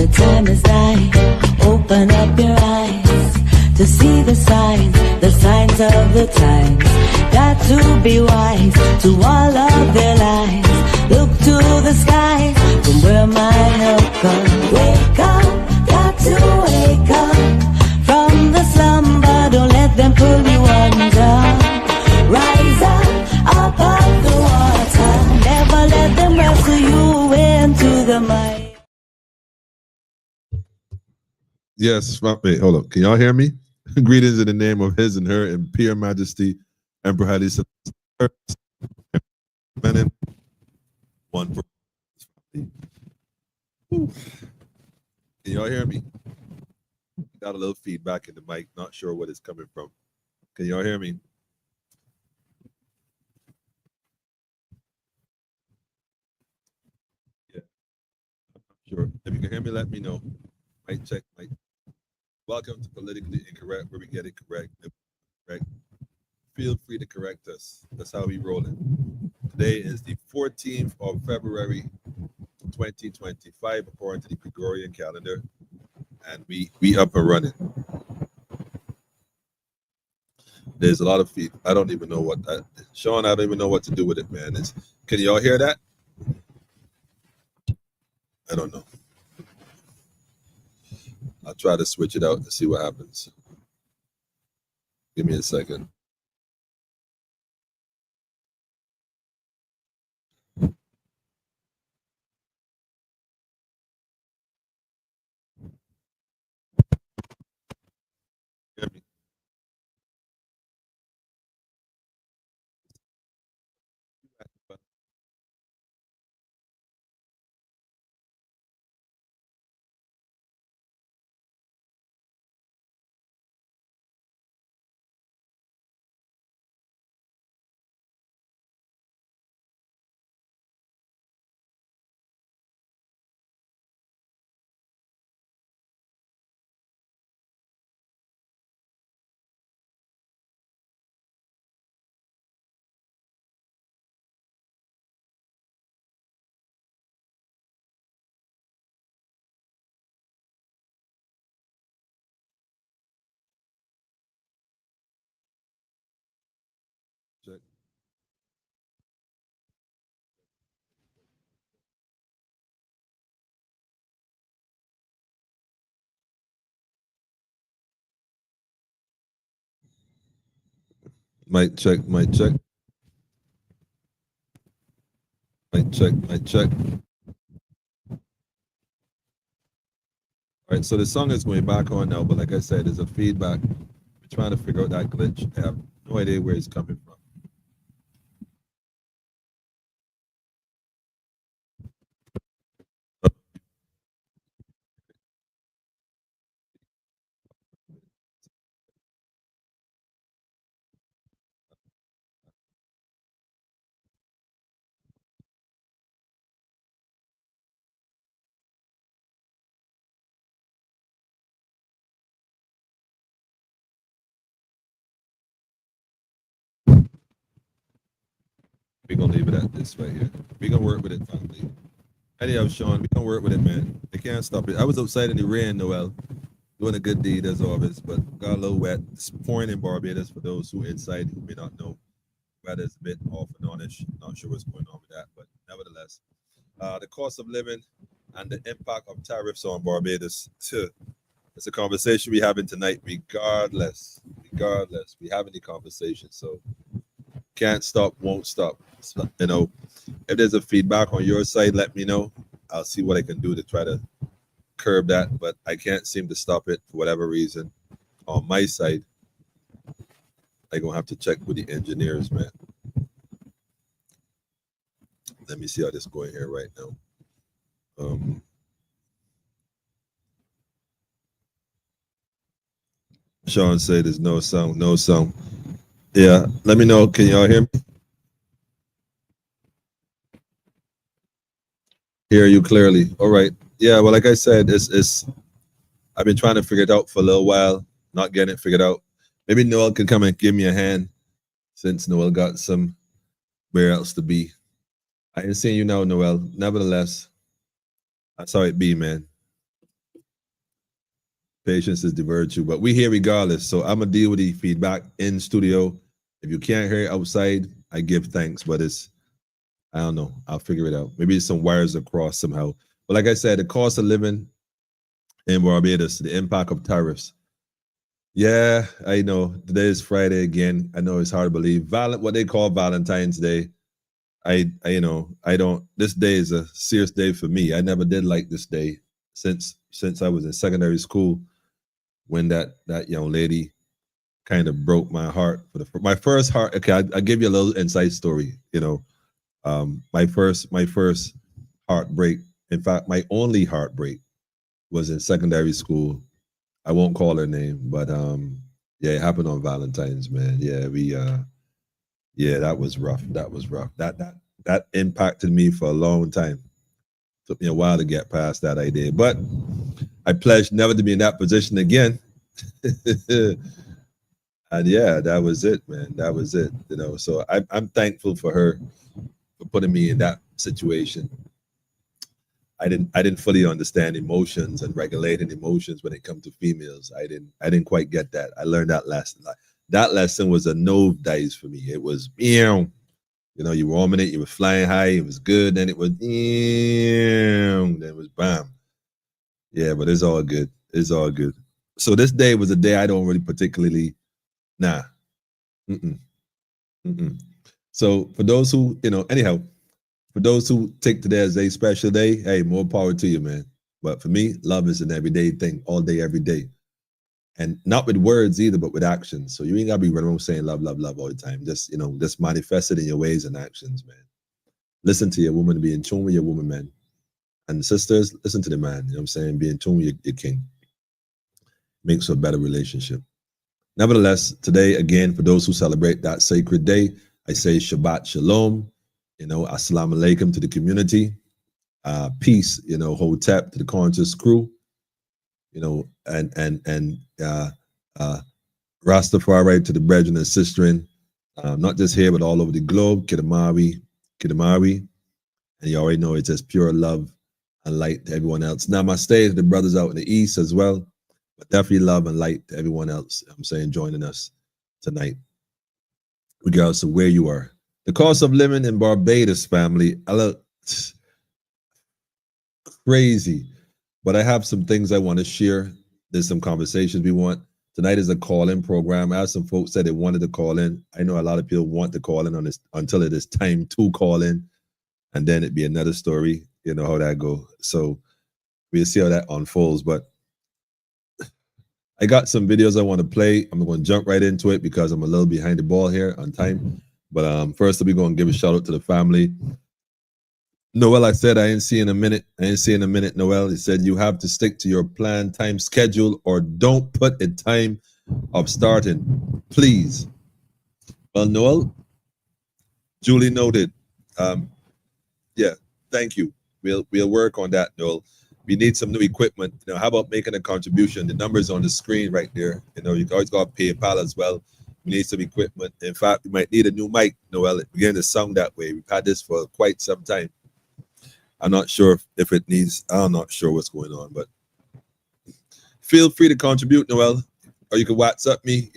The time is nigh. Open up your eyes to see the signs of the times. Got to be wise to all of their lives. Look to the skies from where my help comes. Wake up, got to wake up from the slumber. Don't let them pull you under. Rise up off the water. Never let them wrestle you into the mind. Yes, wait, hold up. Can y'all hear me? Greetings in the name of His and Her Imperial Majesty Emperor Haile Selassie. One. Can y'all hear me? Got a little feedback in the mic. Not sure what it's coming from. Can y'all hear me? Yeah. I'm not sure. If you can hear me, let me know. Mic check. Mic. Welcome to Politically Incorrect, where we get it correct. Correct. Feel free to correct us. That's how we rolling. Today is the 14th of February, 2025, according to the Gregorian calendar, and we up and running. There's a lot of feet. I don't even know what that. Sean, I don't even know what to do with it, man. Can y'all hear that? I don't know. I'll try to switch it out and see what happens. Give me a second. Hear me? Check. Mic check, mic check. Mic check, mic check. All right, so the song is going back on now, but like I said, there's a feedback. We're trying to figure out that glitch. I have no idea where it's coming from. We're gonna leave it at this right here. We're gonna work with it, family. Anyhow, Sean, we're gonna work with it, man. They can't stop it. I was outside in the rain, Noel, doing a good deed as always, but got a little wet. It's pouring in Barbados for those who are inside who may not know. Weather's a bit off and on-ish. Not sure what's going on with that, but nevertheless, the cost of living and the impact of tariffs on Barbados. It's a conversation we're having tonight, regardless. We having the conversation, so can't stop, won't stop. So, you know, if there's a feedback on your side, let me know. I'll see what I can do to try to curb that, but I can't seem to stop it for whatever reason. On my side, I'm gonna have to check with the engineers, man. Let me see how this is going here right now. Sean said there's no sound, no sound. Yeah, let me know. Can y'all hear me? Hear you clearly. All right. Yeah, well, like I said, it's I've been trying to figure it out for a little while, not getting it figured out. Maybe Noel can come and give me a hand since Noel got somewhere else to be. I ain't seeing you now, Noel. Nevertheless, that's how it be, man. Patience is the virtue, but we here regardless. So I'm gonna deal with the feedback in studio. If you can't hear it outside, I give thanks, but I don't know. I'll figure it out. Maybe some wires across somehow. But like I said, the cost of living in Barbados, the impact of tariffs. Yeah, I know. Today is Friday again. I know it's hard to believe. What they call Valentine's Day. I don't. This day is a serious day for me. I never did like this day since I was in secondary school, when that young lady kind of broke my heart for my first heart. Okay, I'll give you a little inside story. My first heartbreak. In fact, my only heartbreak was in secondary school. I won't call her name, but yeah, it happened on Valentine's, man. Yeah, yeah, that was rough. That was rough. That impacted me for a long time. Took me a while to get past that idea, but I pledged never to be in that position again. And yeah, that was it, man. That was it. So I'm thankful for her for putting me in that situation. I didn't fully understand emotions and regulating emotions when it comes to females. I didn't quite get that. I learned that lesson. That lesson was a nosedive for me. It was, you were warming it, you were flying high, it was good, then it was, then it was bam. Yeah, but it's all good. It's all good. So this day was a day I don't really particularly, nah. Mm-mm. Mm-mm. So for those who, anyhow, for those who take today as a special day, hey, more power to you, man. But for me, love is an everyday thing, all day, every day. And not with words either, but with actions. So you ain't gotta be running around saying love, love, love all the time. Just, just manifest it in your ways and actions, man. Listen to your woman, be in tune with your woman, man. And sisters, listen to the man. You know what I'm saying? Be in tune with your king. Makes for a better relationship. Nevertheless, today, again, for those who celebrate that sacred day, I say Shabbat Shalom, Assalamu Alaikum to the community. Peace, Hotep to the conscious crew, and Rastafari to the brethren and sisterin, not just here, but all over the globe. Kidamawi. And you already know it's just pure love and light to everyone else. Namaste to the brothers out in the East as well. But definitely love and light to everyone else, I'm saying, joining us tonight, regardless of where you are. The cost of living in Barbados, family, I look crazy. But I have some things I want to share. There's some conversations we want. Tonight is a call-in program. I have some folks said they wanted to call in. I know a lot of people want to call in on this until it is time to call in. And then it'd be another story. You know how that go. So we'll see how that unfolds. But I got some videos I want to play. I'm going to jump right into it because I'm a little behind the ball here on time. But first, we're going to give a shout out to the family. Noel, I said I ain't see in a minute. Noel. He said you have to stick to your planned time schedule or don't put a time of starting, please. Well, Noel, duly noted. Yeah, thank you. We'll work on that, Noel. We need some new equipment. How about making a contribution? The number's on the screen right there. You always got PayPal as well. We need some equipment. In fact, we might need a new mic, Noel. We're getting the sound that way. We've had this for quite some time. I'm not sure if it needs, I'm not sure what's going on, but feel free to contribute, Noel, or you can WhatsApp me,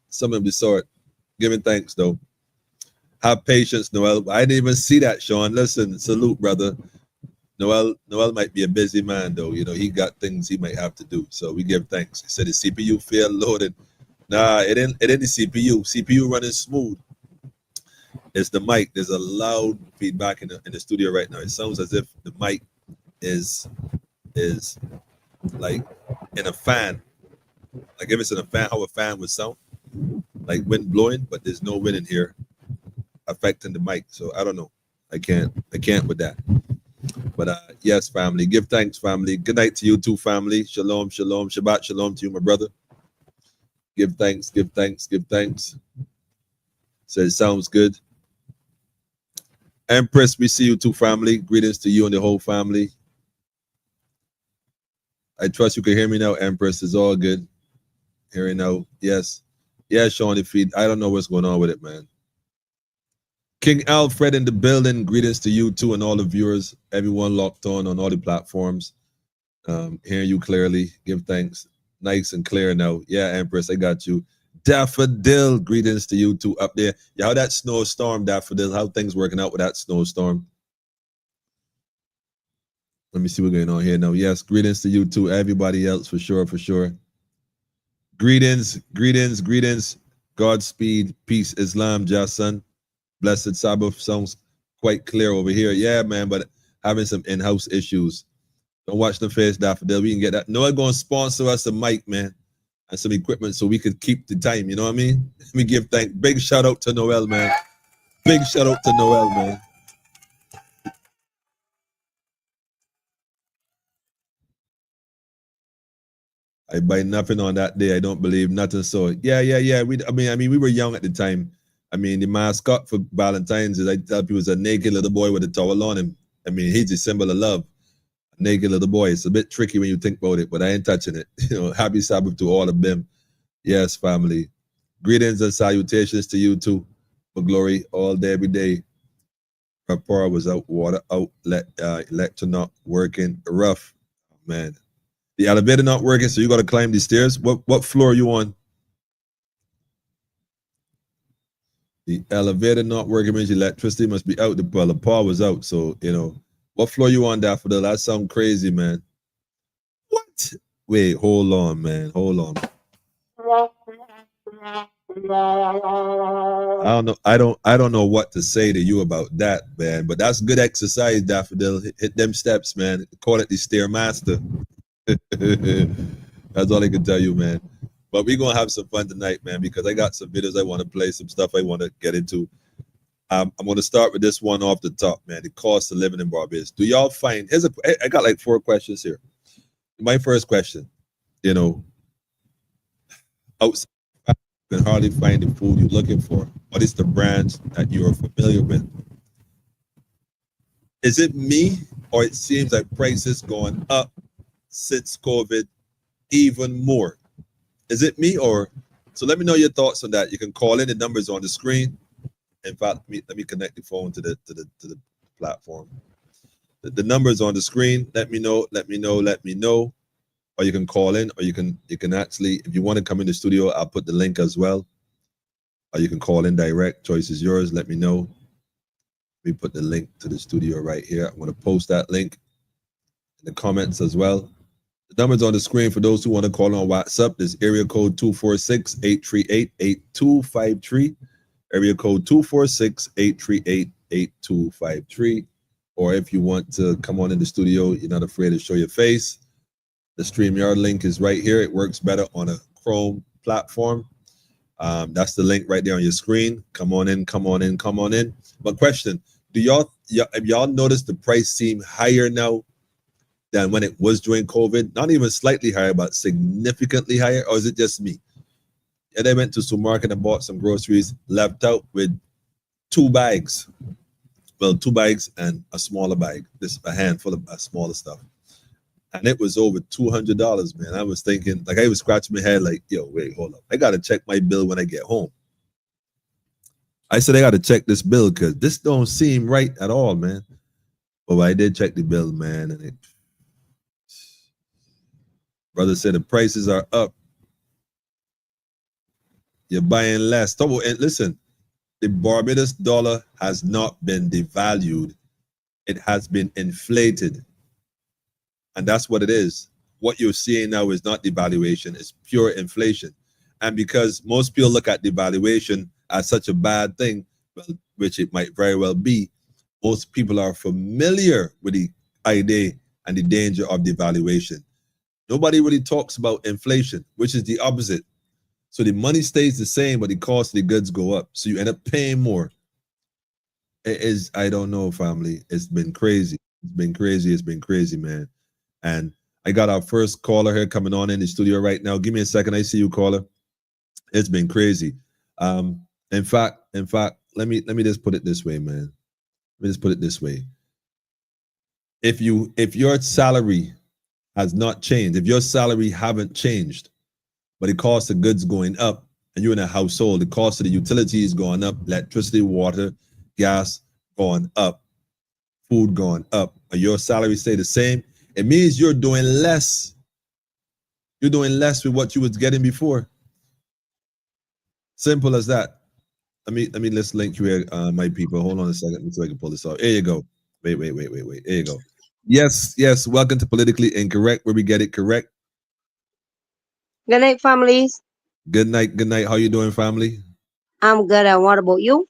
some of the sort. Giving thanks, though. Have patience, Noel. I didn't even see that, Sean. Listen, salute, brother. Noel might be a busy man, though. He got things he might have to do, so we give thanks. He said the CPU failed loaded. Nah, it ain't the CPU. CPU running smooth. It's the mic. There's a loud feedback in the studio right now. It sounds as if the mic is like in a fan. Like if it's in a fan, how a fan would sound. Like wind blowing, but there's no wind in here affecting the mic. So I don't know. I can't with that. But yes, family. Give thanks, family. Good night to you too, family. Shalom, shalom. Shabbat shalom to you, my brother. Give thanks. So it sounds good. Empress, we see you too, family. Greetings to you and the whole family. I trust you can hear me now, Empress. It's all good. Hearing now. Yes. Yeah, Sean, the feed. I don't know what's going on with it, man. King Alfred in the building. Greetings to you too and all the viewers. Everyone locked on all the platforms. Hearing you clearly. Give thanks. Nice and clear now. Yeah, Empress, I got you. Daffodil, greetings to you too up there. Yeah, how that snowstorm, Daffodil, how things working out with that snowstorm? Let me see what's going on here now. Yes, greetings to you too. Everybody else, for sure, for sure. Greetings, greetings, greetings. Godspeed, peace, Islam, Jason. Blessed Sabbath sounds quite clear over here. Yeah, man, but having some in-house issues. Don't watch the face, Daffodil. We can get that. Noah going to sponsor us a mic, man, and some equipment so we could keep the time. You know what I mean? We give thanks. Big shout out to Noel, man. Big shout out to Noel, man. I buy nothing on that day. I don't believe nothing. So yeah. I mean, we were young at the time. I mean, the mascot for Valentine's is I tell people is a naked little boy with a towel on him. I mean, he's a symbol of love. A naked little boy. It's a bit tricky when you think about it, but I ain't touching it. You know, happy Sabbath to all of them. Yes, family. Greetings and salutations to you too. For glory all day, every day. Power was out, water outlet, electric not working. Rough, man. The elevator not working, so you got to climb the stairs. What floor are you on? The elevator not working means electricity must be out. The power was out, so you know. What floor you on, Daffodil? That sound crazy, man. What? Wait, hold on, man. Hold on. I don't know what to say to you about that, man. But that's good exercise, Daffodil. Hit them steps, man. Call it the stairmaster. That's all I can tell you, man. But we're gonna have some fun tonight, man, because I got some videos I want to play, some stuff I want to get into. I'm gonna start with this one off the top, man. The cost of living in Barbados. Do y'all find? I got like 4 questions here. My first question, you know, outside you can hardly find the food you're looking for. What is the brands that you're familiar with? Is it me, or it seems like prices going up since COVID even more? Is it me, or so? Let me know your thoughts on that. You can call in. The numbers on the screen. In fact, let me connect the phone to the platform. The numbers on the screen. Let me know. Or you can call in, or you can actually, if you want to come in the studio, I'll put the link as well. Or you can call in direct. Choice is yours. Let me know. Let me put the link to the studio right here. I'm going to post that link in the comments as well. The numbers on the screen for those who want to call on WhatsApp is area code 246-838-8253. Area code 246-838-8253. Or if you want to come on in the studio, you're not afraid to show your face, the StreamYard link is right here. It works better on a Chrome platform. That's the link right there on your screen. Come on in. But question, have y'all noticed the price seem higher now than when it was during COVID? Not even slightly higher, but significantly higher? Or is it just me? And I went to some market and bought some groceries, left out with 2 bags. Well, 2 bags and a smaller bag. This a handful of smaller stuff. And it was over $200, man. I was thinking, like, I was scratching my head, like, yo, wait, hold up. I got to check my bill when I get home. I said, I got to check this bill because this don't seem right at all, man. But I did check the bill, man. And brother said the prices are up. You're buying less. And listen, the Barbados dollar has not been devalued. It has been inflated. And that's what it is. What you're seeing now is not devaluation, it's pure inflation. And because most people look at devaluation as such a bad thing, well, which it might very well be, most people are familiar with the idea and the danger of devaluation. Nobody really talks about inflation, which is the opposite. So the money stays the same, but the cost of the goods go up. So you end up paying more. It is, I don't know, family. It's been crazy. It's been crazy, man. And I got our first caller here coming on in the studio right now. Give me a second. I see you, caller. It's been crazy. In fact, let me just put it this way, man. Let me just put it this way. If your salary has not changed, if your salary haven't changed, but the cost of goods going up, and you're in a household, the cost of the utilities going up, electricity, water, gas going up, food going up, and your salary stay the same, It means you're doing less. You're doing less with what you was getting before. Simple as that. Let's link you here, my people. Hold on a second so I can pull this out. Here you go. Wait. Here you go. Yes. Welcome to Politically Incorrect, where we get it correct. Good night, families. Good night. Good night. How you doing, family? I'm good. And what about you?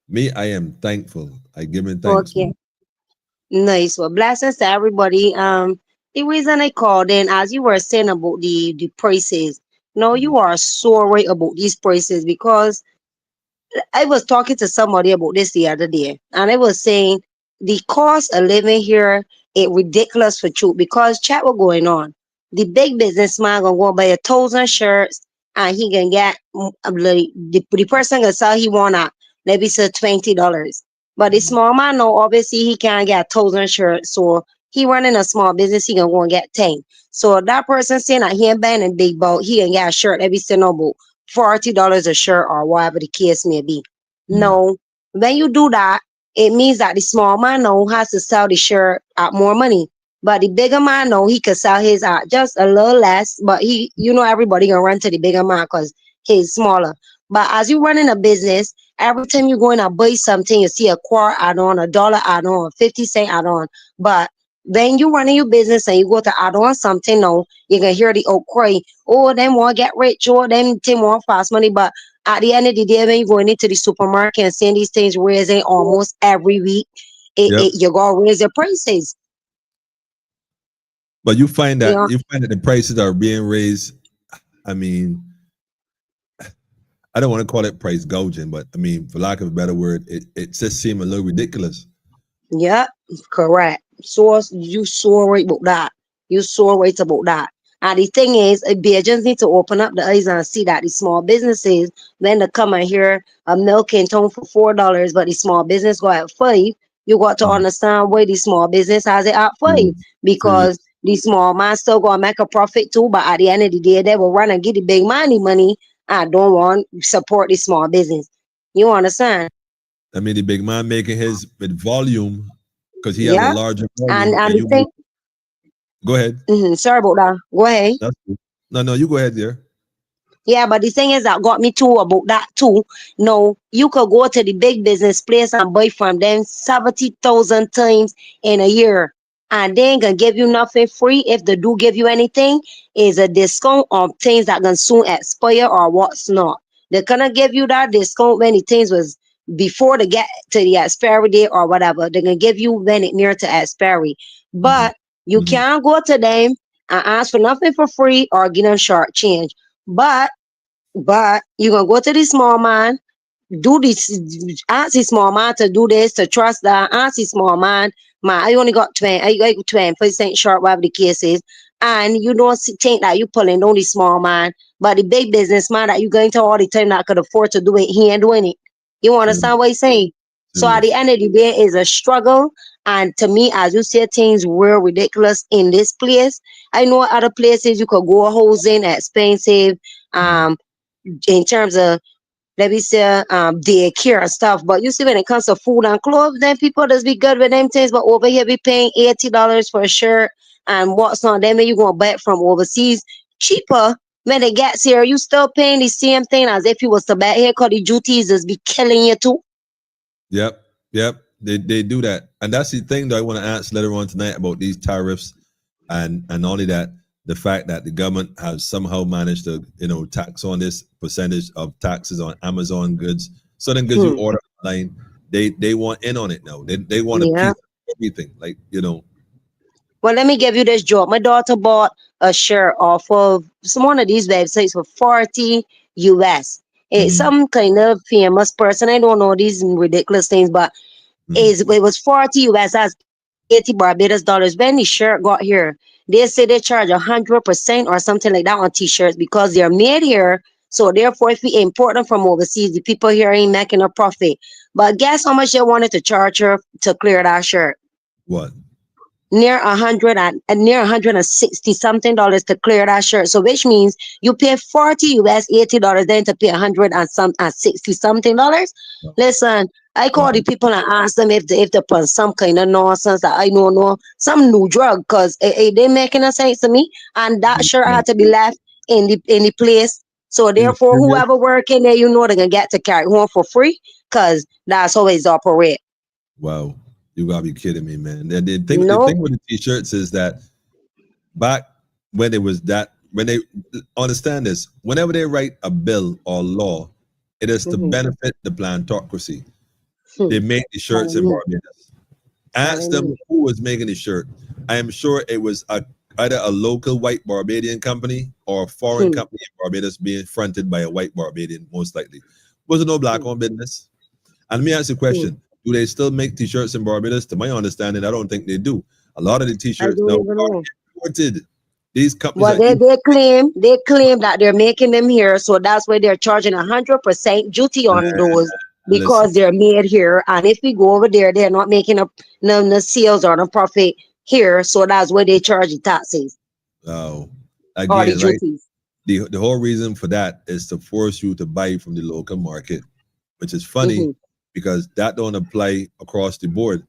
Me, I am thankful. I give him thanks, Okay. man. Nice. Well, blessings to everybody. The reason I called in, as you were saying about the prices, no, Mhm. you are so right about these prices because I was talking to somebody about this the other day, and I was saying the cost of living here it ridiculous for truth because chat what going on. The big businessman gonna go buy 1,000 shirts and he can get like, the person gonna sell he want at maybe say $20. But the Mhm. small man no obviously he can't get 1,000 shirts, so he running a small business he gonna go and get 10. So that person saying that he ain't buying a big boat, he can get a shirt every single boat. $40 a shirt or whatever the case may be. Mhm. No, when you do that, it means that the small man now has to sell the shirt at more money. But the bigger man know he could sell his at just a little less, but everybody gonna run to the bigger man because he's smaller. But as you running a business, every time you go in and buy something, you see a quarter add on, a dollar add on, 50 cent add on. But when you running your business and you go to add on something now, you can hear the old cry, oh, them want get rich, or them thing want fast money. But at the end of the day, when you're going into the supermarket and seeing these things raising almost every week, Yep. you're gonna raise your prices. But you find You that know, the prices are being raised. I mean, I don't want to call it price gouging, but I mean, for lack of a better word, it just seems a little ridiculous. yeah, correct. So you so right about that. You so right about that. And the thing is, agents need to open up the eyes and see that the small businesses, when they come and hear a milk in town for $4, but the small business go at 5, you got to Mhm. understand why the small business has it at 5. Serious. Because Serious. the small man still gonna make a profit too, but at the end of the day, they will run and get the big money. I don't want support the small business. You understand? I mean, the big man making his with volume because he has a Yeah. larger And volume, and and the you make. thing, Go ahead. sorry about that. Go ahead. That's cool. No, you go ahead, there. Yeah, but the thing is that got me too about that too. No, you could go to the big business place and buy from them 70,000 times in a year. And they ain't gonna give you nothing free. If they do give you anything, is a discount on things that can soon expire or what's not. They're gonna give you that discount when the things was before they get to the expiry date or whatever. They're gonna give you when it near to expiry. Hmm. But you Hmm. can't go to them and ask for nothing for free or get them short change. But you gonna go to the small man, do this, ask the small man to do this, to trust that, ask the small man, I only got 20, I got 20% short, whatever the case is, and you don't think that you pulling on the small man, but the big businessman that you going to all the time that could afford to do it, he ain't doing it. You Serious. understand what he's saying? So at the Serious. end of the day, it's a struggle. And to me, as you say, things were ridiculous in this place. I know other places you could go housing expensive. Hmm. Um, in terms of let me say daycare and stuff. But you see when it comes to food and clothes, then people just be good with them things. But over here be paying $80 for a shirt and what's on them and you gonna buy it from overseas cheaper. When it gets here, you still paying the same thing as if you was to buy here because the duties just be killing you too. Yep. Yep. They do that, and that's the thing that I want to ask later on tonight about these tariffs, and only that the fact that the government has somehow managed to tax on this percentage of taxes on Amazon goods, certain goods you Hmm. order online, they want in on it now. They want a Yeah. piece of everything, like. Well, let me give you this joke. My daughter bought a shirt off of some one of these websites for 40 US. It's Mhm. some kind of famous person. I don't know these ridiculous things, but Mhm. it was 40 US, that's 80 Barbados dollars. When the shirt got here, they say they charge 100% or something like that on t-shirts because they're made here. So therefore, if we import them from overseas, the people here ain't making a profit. But guess how much they wanted to charge her to clear that shirt? What? near $160 something to clear that shirt. So which means you pay 40 US $80 then to pay $160 something. Listen, I call Wow. the people and ask them if they put some kind of nonsense that I don't know, some new drug, because they making a sense to me. And that shirt had to be left in the place. So Are you therefore, serious? whoever working there, they're gonna get to carry home for free, because that's always operate. Wow. You gotta be kidding me, man. The No. thing with the t-shirts is that back when it was that when they understand this, whenever they write a bill or law, it is to Mm-hmm. benefit the plantocracy. Hmm. They make the shirts in Telling me. Barbados. Ask Telling them me. who was making the shirt. I am sure it was either a local white Barbadian company or a foreign Hmm. company in Barbados being fronted by a white Barbadian, most likely. Was no black Hmm. owned business? And let me ask you a Hmm. question. Do they still make t-shirts in Barbados? To my understanding, I don't think they do. A lot of the I t-shirts don't now even are know. imported. These companies Well, that they claim that they're making them here, so that's why they're charging 100% duty man, on those, listen, because they're made here. And if we go over there, they're not making up no sales or no profit here, so that's why they charge the taxes uh, or the again, right? duties. The whole reason for that is to force you to buy from the local market, which is funny Mm-hmm. because that don't apply across the board.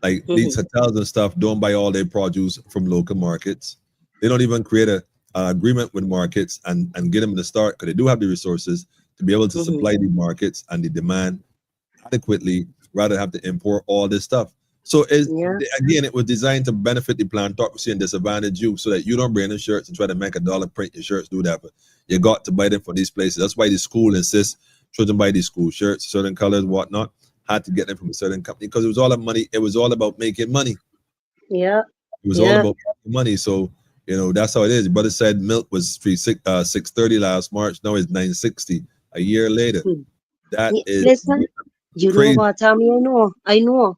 Like these Mm-hmm. hotels and stuff don't buy all their produce from local markets. They don't even create a agreement with markets and get them to start because they do have the resources to be able to Mm-hmm. supply the markets and the demand adequately rather than have to import all this stuff. So Yeah. again, it was designed to benefit the plantocracy and disadvantage you so that you don't bring in shirts and try to make a dollar, print your shirts, do that. But you got to buy them from these places. That's why the school insists children buy these school shirts, certain colors, whatnot. Had to get them from a certain company because it was all about money. It was all about making money. Yeah. It was all Yeah. about making money. So that's how it is. Brother said milk was 630 last March. Now it's 960. A year later, Hmm. that Yeah. is Listen, you know crazy. what? Tell me, I know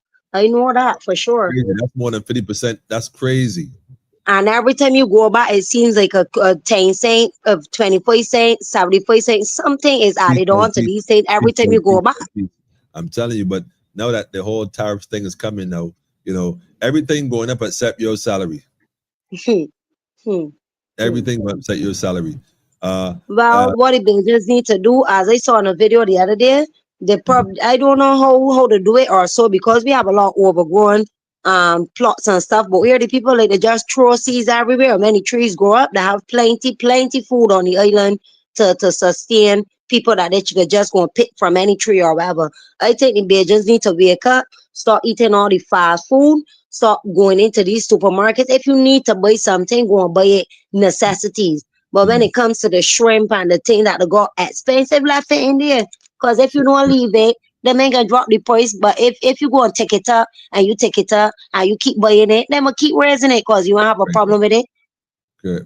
that for sure. Crazy. That's more than 50%. That's crazy. And every time you go back, it seems like a 10 cent, of 25 cents, 75 cents, something is Piece added by on to piece, these things every piece time by you go piece back. by piece. I'm telling you, but now that the whole tariffs thing is coming now, everything going up except your salary. Hmm, hmm, hmm. Everything will upset your salary. Uh, Well, uh, what the business need to do, as I saw in a video the other day, mhm, I don't know how to do it or so, because we have a lot of overgrown plots and stuff. But where the people, like, they just throw seeds everywhere. Many trees grow up. They have plenty food on the island to sustain people that they could just go and pick from any tree or whatever. I think the Bajans need to wake up, start eating all the fast food, start going into these supermarkets. If you need to buy something, go and buy it, necessities. But when mhm. it comes to the shrimp and the thing that they got expensive, left it in there. Because if you don't leave it, they may gonna drop the price. But if you go and take it up and you take it up and you keep buying it, they will keep raising it because you won't have a Fair enough. problem with it.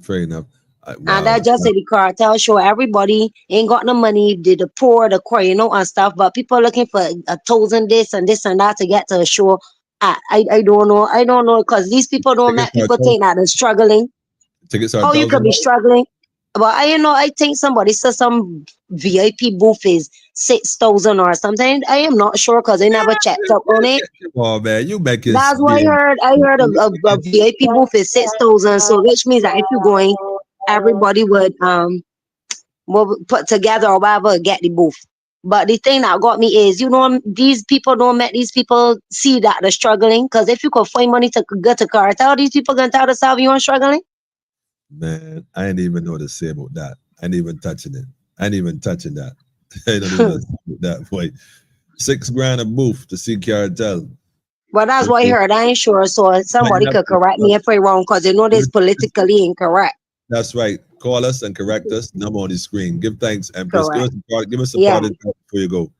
Fair enough. And Wow. that just say the cartel show everybody ain't got no money, the poor, the poor, and stuff. But people looking for 1,000 this and that to get to a show. I don't know. I don't know, because these people don't Tickets make are people think that they're struggling. How you could be $1,000. struggling? But I think somebody said some VIP booth is 6,000 or something. I am not sure because I never checked up on it. Oh man, you make it That's what I being heard. I heard a VIP booth is 6,000. So which means that if you're going, everybody would put together or whatever, get the booth. But the thing that got me is, these people don't make these people see that they're struggling. Because if you could find money to get to cartel, these people gonna tell themselves you aren't struggling. man. I ain't even know what to say about that. I ain't even touching it. I ain't even touching that. I don't even know what to say about that boy. 6 grand a booth to see cartel. But that's what I heard. I ain't sure. So But you somebody have could to- correct me if I'm wrong, because they know this politically incorrect. That's right. Call us and correct us. Number on the screen. Give thanks, Empress. Give Correct. us a part. Give us a Yeah. part of that before you go.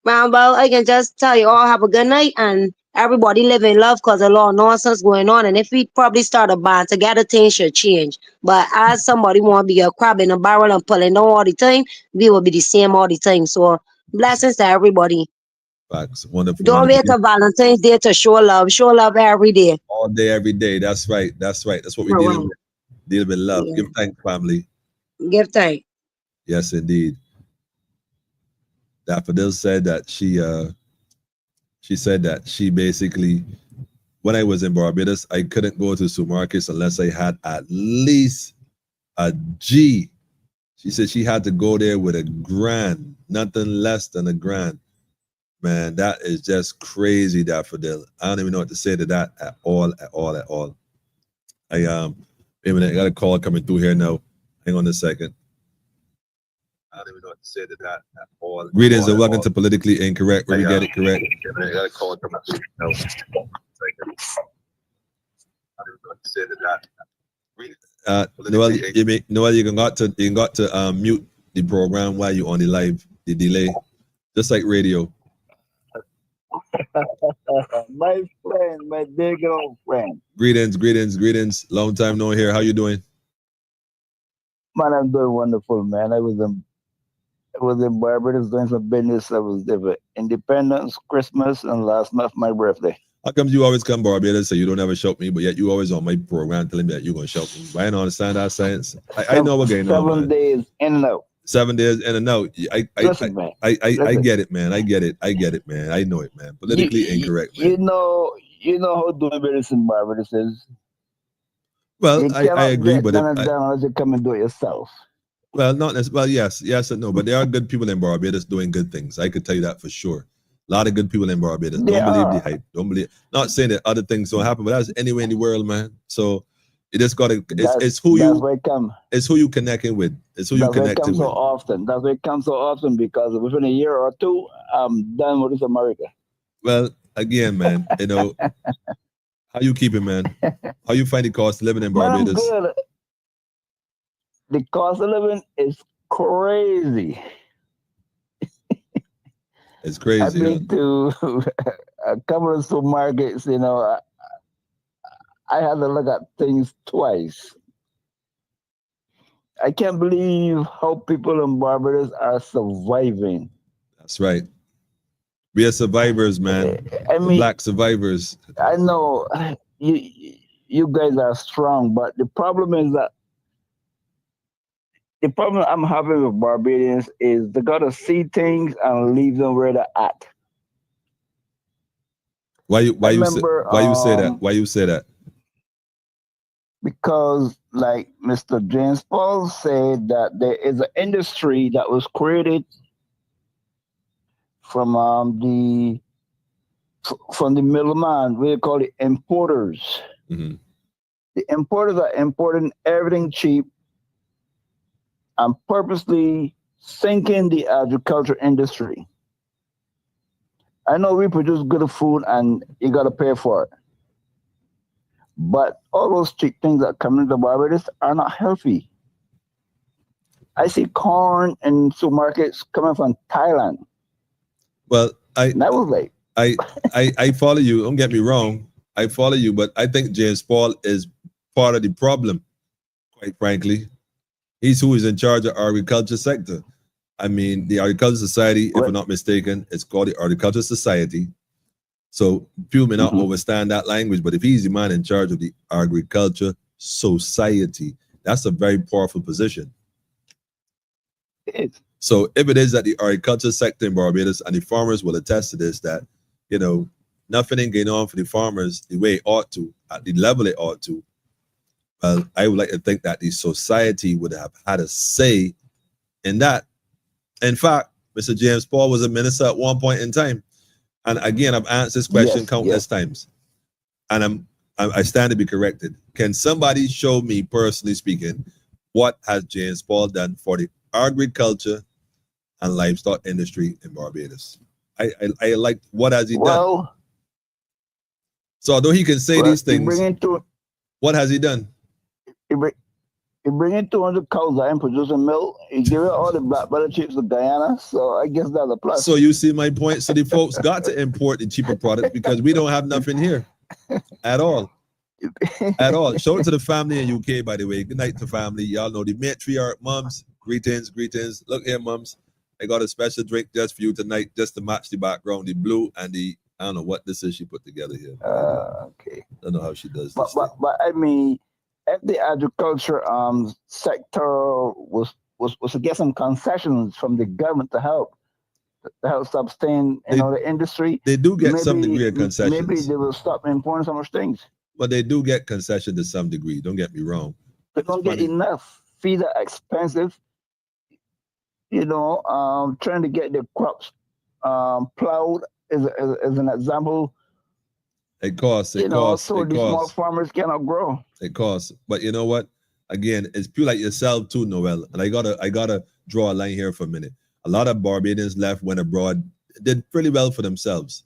Well, I can just tell you all have a good night, and everybody live in love, because a lot of nonsense going on. And if we probably start a band together, things should change. But as somebody want to be a crab in a barrel and pulling down all the time, we will be the same all the time. So blessings to everybody. Facts. Wonderful, Don't wonderful. wait till Valentine's Day to show love. Show love every day. All day, every day. That's right. That's right. That's what we're All dealing right. with. Dealing with love. Yeah. Give thanks, family. Give thanks. Yes, indeed. Daffodil said that she said that she basically when I was in Barbados, I couldn't go to supermarkets unless I had at least a G. She said she had to go there with $1,000, nothing less than $1,000. Man, that is just crazy, Daffodil. I don't even know what to say to that at all. I wait a minute, I got a call coming through here now. Hang on a second. I don't even know what to say to that at all. Greetings and welcome to Politically Incorrect, where we get it correct. I got a call coming through now. I don't even know what to say to that. Noel, you got to mute the program while you on the live, the delay, just like radio. My friend, my dear old friend. Greetings. Long time no here. How you doing? Man, I'm doing wonderful, man. I was in Barbados doing some business. I was there for Independence, Christmas, and last month my birthday. How come you always come Barbados so you don't ever shout me, but yet you always on my program telling me that you're gonna shout me? I don't understand that science. I know what's going on, man. 7 days in and out. 7 days in and out. Listen, man. I get it, man. I get it, man. I know it, man. Politically incorrect, man. You know how doing business in Barbados is. Well, I agree, but unless you come and do it yourself. Well, not necessarily. Well, yes and no, but there are good people in Barbados doing good things. I could tell you that for sure. A lot of good people in Barbados. Don't believe the hype. Don't believe. Not saying that other things don't happen, but that's anywhere in the world, man. So you just gotta. It's who you connecting with. It's who you connecting with. That's why it comes so often because within a year or two, I'm done with this America. Well, again, man, how you keeping, man? How you find the cost of living in Barbados? Man, I'm good. The cost of living is crazy. It's crazy. I've been to a couple of supermarkets, I had to look at things twice. I can't believe how people in Barbados are surviving. That's right. We are survivors, man. I mean, Black survivors. I know you guys are strong, but the problem is that the problem I'm having with Barbadians is they gotta see things and leave them where they're at. Why you say that? Why you say that? Because, like Mr. James Paul said, that there is an industry that was created from the middleman. We call it importers. Mm-hmm. The importers are importing everything cheap and purposely sinking the agriculture industry. I know we produce good food and you got to pay for it. But all those cheap things that come into Barbados are not healthy. I see corn in supermarkets coming from Thailand. Well, I was like, I follow you. Don't get me wrong. I follow you, but I think James Paul is part of the problem, quite frankly. He's who is in charge of our agriculture sector. I mean, the Agriculture Society, if I'm not mistaken, it's called the Agriculture Society. So people may not understand that language, but if he's the man in charge of the Agriculture Society, that's a very powerful position. So if it is that the agriculture sector in Barbados, and the farmers will attest to this, that, nothing ain't going on for the farmers the way it ought to, at the level it ought to, well, I would like to think that the society would have had a say in that. In fact, Mr. James Paul was a minister at one point in time. And again, I've answered this question countless times. And I stand to be corrected. Can somebody show me, personally speaking, what has James Paul done for the agriculture and livestock industry in Barbados? I like, what has he done? So although he can say these things, what has he done? He bring in 200 cows and producing milk. He give it all the black butter chips to Guyana. So I guess that's a plus. So you see my point. So the folks got to import the cheaper products because we don't have nothing here at all. At all. Show it to the family in UK, by the way. Good night to family. Y'all know the matriarch mums. Greetings. Look here, mums. I got a special drink just for you tonight, just to match the background, the blue and the, I don't know what this is she put together here. Okay. I don't know how she does this. But I mean, if the agriculture sector was to get some concessions from the government to help, to help sustain the industry. They do get some degree of concessions. Maybe they will stop importing so much things. But they do get concession to some degree. Don't get me wrong. They don't get enough. Feed are expensive. Trying to get the crops plowed is an example. It costs. So these small farmers cannot grow. It costs. But you know what? Again, it's people like yourself too, Noel. And I gotta draw a line here for a minute. A lot of Barbadians left, went abroad, did pretty well for themselves.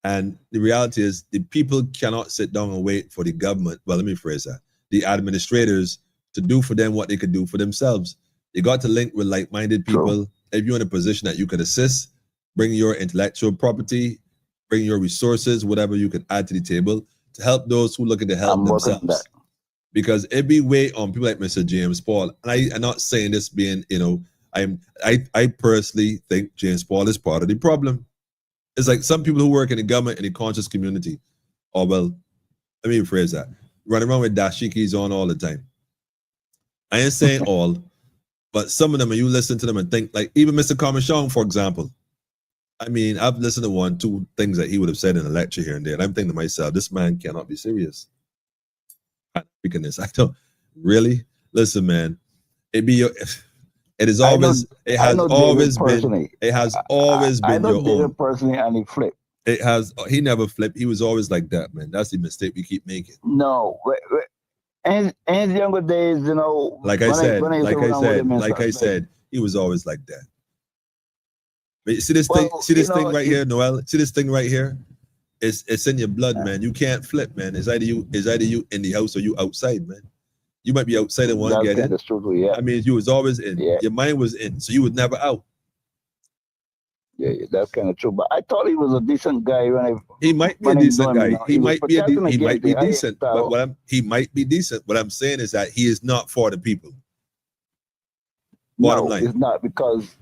And the reality is the people cannot sit down and wait for the government. Well, let me phrase that. The administrators to do for them what they could do for themselves. You got to link with like-minded people. True. If you're in a position that you can assist, bring your intellectual property, bring your resources, whatever you can add to the table to help those who looking to help themselves. Because if we wait on people like Mr. James Paul, and I'm not saying this being, I personally think James Paul is part of the problem. It's like some people who work in the government and the conscious community, or well, let me rephrase that, run around with dashikis on all the time. I ain't saying all, but some of them, and you listen to them and think, like even Mr. Comishong, for example. I mean, I've listened to 1-2 things that he would have said in a lecture here and there, and I'm thinking to myself, this man cannot be serious. Speaking this, I don't really listen, man. It has always been your own. Personally, and he flipped. He never flipped. He was always like that, man. That's the mistake we keep making. No, and in younger days, like I said, he was always like that. But see this thing right here, Noel. See this thing right here. It's in your blood, man. You can't flip, man. It's either you in the house or you outside, man. You might be outside and want to get in. That's true, yeah. I mean, you was always in. Yeah. Your mind was in, so you was never out. Yeah, that's kind of true. But I thought he was a decent guy he might be a decent guy. He might be decent. But he might be decent. What I'm saying is that he is not for the people. Bottom line. It's not, because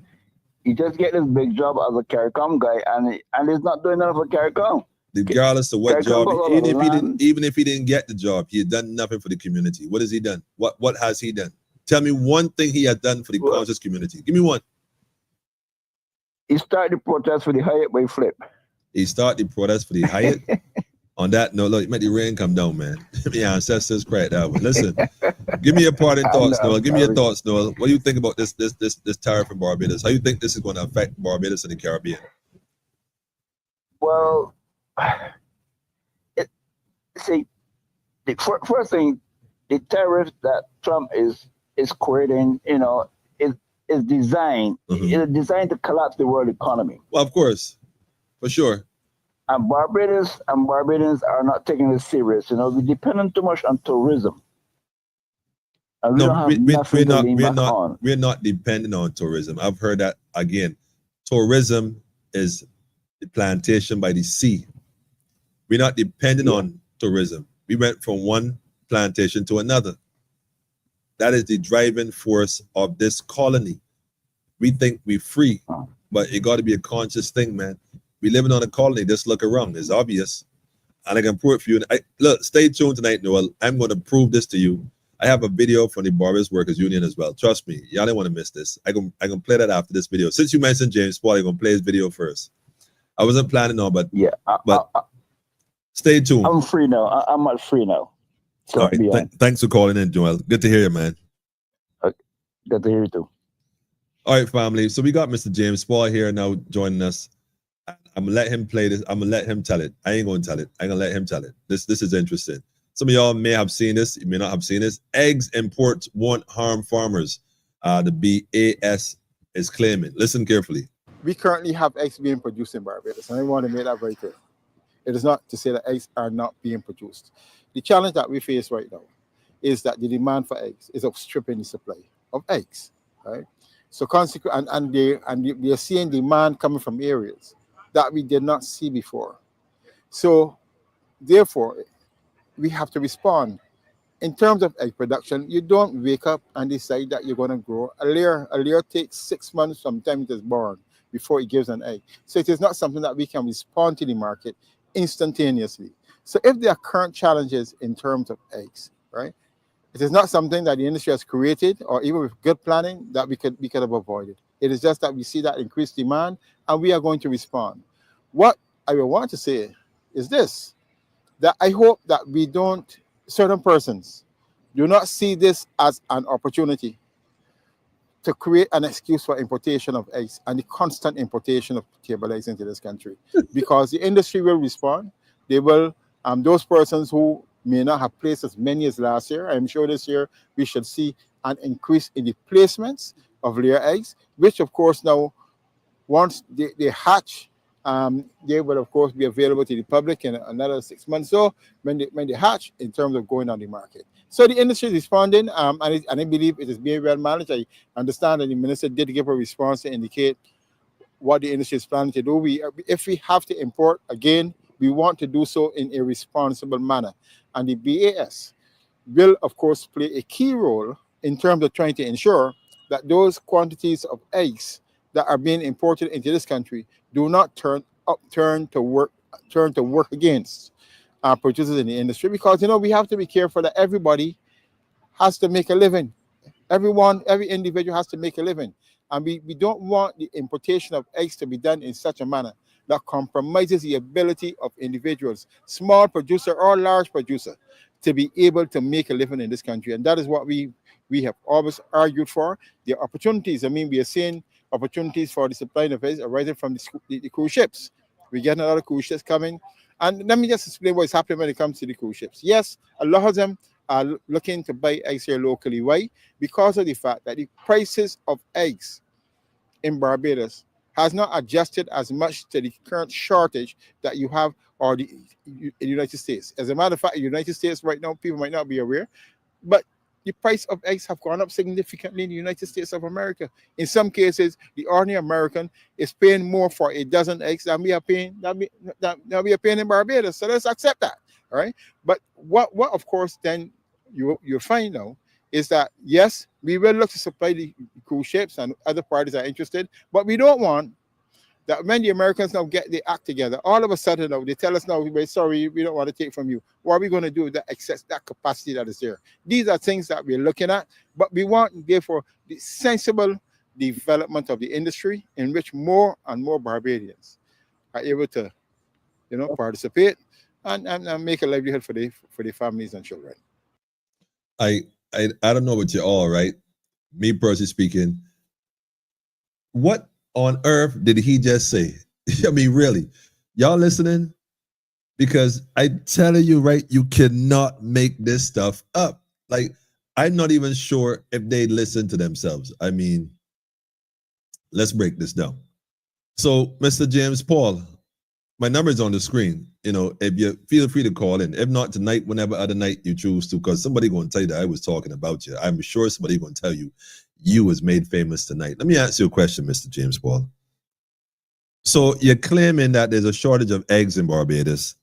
he just get this big job as a CARICOM guy, and he's not doing enough for CARICOM. Regardless of what job, even if he didn't get the job, he had done nothing for the community. What has he done? What has he done? Tell me one thing he has done for the conscious community. Give me one. He started the protest for the Hyatt by flip. He started the protest for the Hyatt. On that note, look, let the rain come down, man. Yeah, ancestors cried that one. Listen, give me your parting thoughts, Noel. Give me your thoughts, Noel. What do you think about this tariff in Barbados? How do you think this is going to affect Barbados and the Caribbean? Well, first thing, the tariff that Trump is creating, is designed. Mm-hmm. It's designed to collapse the world economy. Well, of course, for sure. And Barbadians are not taking this serious. We depend too much on tourism. And we're not dependent on tourism. I've heard that again. Tourism is the plantation by the sea. We're not dependent on tourism. We went from one plantation to another. That is the driving force of this colony. We think we're free, but it got to be a conscious thing, man. We living on a colony. Just look around. It's obvious. And I can prove it for you. Look, stay tuned tonight, Noel. I'm going to prove this to you. I have a video from the Barbados Workers Union as well. Trust me. Y'all don't want to miss this. I can play that after this video. Since you mentioned James Paul, I'm going to play his video first. I wasn't planning on, but stay tuned. I'm free now. I'm not free now. So all right. Thanks for calling in, Joel. Good to hear you, man. Good to hear you too. All right, family. So we got Mr. James Paul here now joining us. I'm gonna let him play this. I'm gonna let him tell it. I ain't gonna tell it. I'm gonna let him tell it. This is interesting. Some of y'all may have seen this. You may not have seen this. Eggs imports won't harm farmers. The BAS is claiming. Listen carefully. We currently have eggs being produced in Barbados, and I want to make that very clear. It is not to say that eggs are not being produced. The challenge that we face right now is that the demand for eggs is outstripping the supply of eggs, right? So they're seeing demand coming from areas that we did not see before. So therefore, we have to respond. In terms of egg production, you don't wake up and decide that you're going to grow. A layer takes 6 months from the time it is born before it gives an egg. So it is not something that we can respond to the market instantaneously. So if there are current challenges in terms of eggs, right, it is not something that the industry has created, or even with good planning that we could have avoided. It is just that we see that increased demand and we are going to respond. What I will want to say is this, that I hope that we don't, certain persons do not see this as an opportunity to create an excuse for importation of eggs and the constant importation of table eggs into this country, because the industry will respond. They will, those persons who may not have placed as many as last year, I'm sure this year we should see an increase in the placements of layer eggs, which of course now, once they hatch, they will of course be available to the public in another 6 months. So when they hatch, in terms of going on the market. So the industry is responding, and I believe it is being well managed. I understand that the minister did give a response to indicate what the industry is planning to do. If we have to import again, we want to do so in a responsible manner. And the BAS will, of course, play a key role in terms of trying to ensure that those quantities of eggs that are being imported into this country do not turn to work against producers in the industry, because we have to be careful that everybody has to make a living. Every individual has to make a living, and we don't want the importation of eggs to be done in such a manner that compromises the ability of individuals, small producer or large producer, to be able to make a living in this country. And that is what we have always argued for. The opportunities, we are seeing opportunities for the supply of eggs arising from the cruise ships. We're getting a lot of cruise ships coming. And let me just explain what is happening when it comes to the cruise ships. Yes, a lot of them are looking to buy eggs here locally. Why? Because of the fact that the prices of eggs in Barbados has not adjusted as much to the current shortage that you have in the United States. As a matter of fact, in the United States right now, people might not be aware, but the price of eggs have gone up significantly in the United States of America. In some cases, the ordinary American is paying more for a dozen eggs than we are paying in Barbados. So let's accept that, all right? But what of course then you'll find now is that yes, we will look to supply the cruise ships and other parties are interested, but we don't want that when the Americans now get the act together, all of a sudden now they tell us, no, we're sorry, we don't want to take from you. What are we going to do with that capacity that is there? These are things that we're looking at, but we want, therefore, the sensible development of the industry in which more and more Barbadians are able to, participate and make a livelihood for their families and children. I don't know what you all, right? Me personally speaking, what on earth did he just say? Really, y'all listening? Because I'm telling you, right, you cannot make this stuff up. Like, I'm not even sure if they listen to themselves. Let's break this down. So, Mr. James Paul, my number is on the screen. If you feel free to call in. If not tonight, whenever other night you choose to, because somebody going to tell you that I was talking about you. I'm sure somebody going to tell you was made famous tonight. Let me ask you a question, Mr. James Paul. So you're claiming that there's a shortage of eggs in Barbados,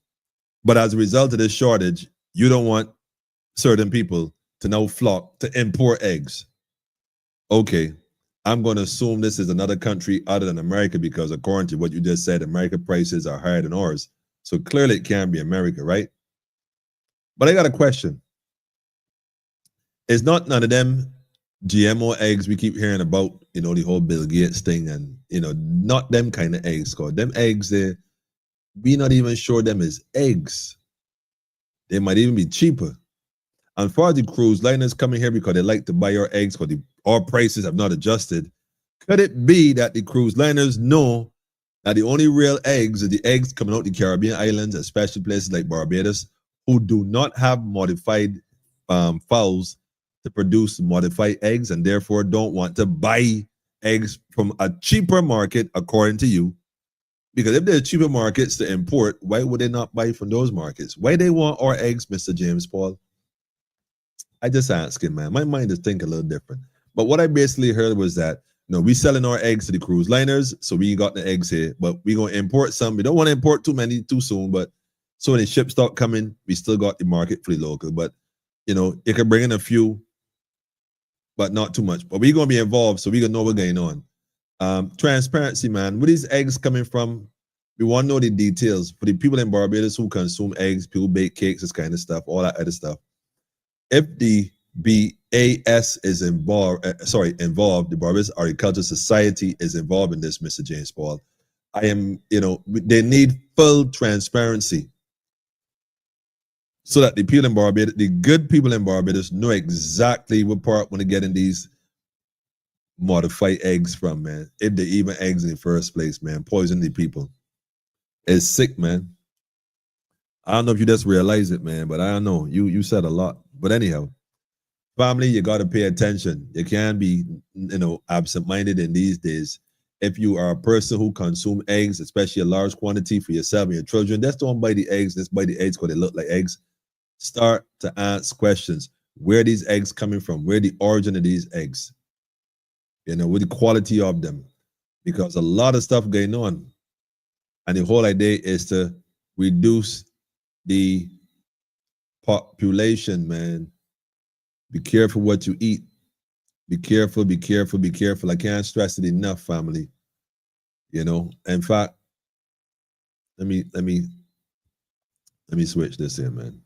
but as a result of this shortage, you don't want certain people to now flock to import eggs. Okay, I'm going to assume this is another country other than America, because according to what you just said, American prices are higher than ours. So clearly it can't be America, right? But I got a question. It's not none of them GMO eggs we keep hearing about, the whole Bill Gates thing, and, not them kind of eggs, because them eggs, we not even sure them is eggs. They might even be cheaper. And for the cruise liners coming here because they like to buy our eggs because our prices have not adjusted, could it be that the cruise liners know that the only real eggs are the eggs coming out the Caribbean islands, especially places like Barbados, who do not have modified fowls to produce modified eggs, and therefore don't want to buy eggs from a cheaper market, according to you? Because if there are cheaper markets to import, why would they not buy from those markets? Why they want our eggs, Mr. James Paul? I just asking, man. My mind is thinking a little different. But what I basically heard was that, we selling our eggs to the cruise liners, so we got the eggs here, but we going to import some. We don't want to import too many too soon, but so when the ships start coming, we still got the market for the local. But, it can bring in a few, but not too much. But we're going to be involved, so we going to know what's going on. Transparency, man. Where these eggs coming from? We want to know the details. For the people in Barbados who consume eggs, people bake cakes, this kind of stuff, all that other stuff. If the BAS is involved. Involved. The Barbados Agricultural Society is involved in this, Mr. James Paul. I am, they need full transparency so that the people in Barbados, the good people in Barbados, know exactly what part when to get in these modified eggs from, man. If they even eggs in the first place, man, poison the people. It's sick, man. I don't know if you just realize it, man, but I don't know. You said a lot. But anyhow, family, you got to pay attention. You can't be, absent-minded in these days. If you are a person who consume eggs, especially a large quantity for yourself and your children, just don't buy the eggs. Just buy the eggs because they look like eggs. Start to ask questions. Where are these eggs coming from? Where the origin of these eggs? With the quality of them. Because a lot of stuff going on. And the whole idea is to reduce the population, man. Be careful what you eat. Be careful, be careful, be careful. I can't stress it enough, family. In fact, let me switch this here, man.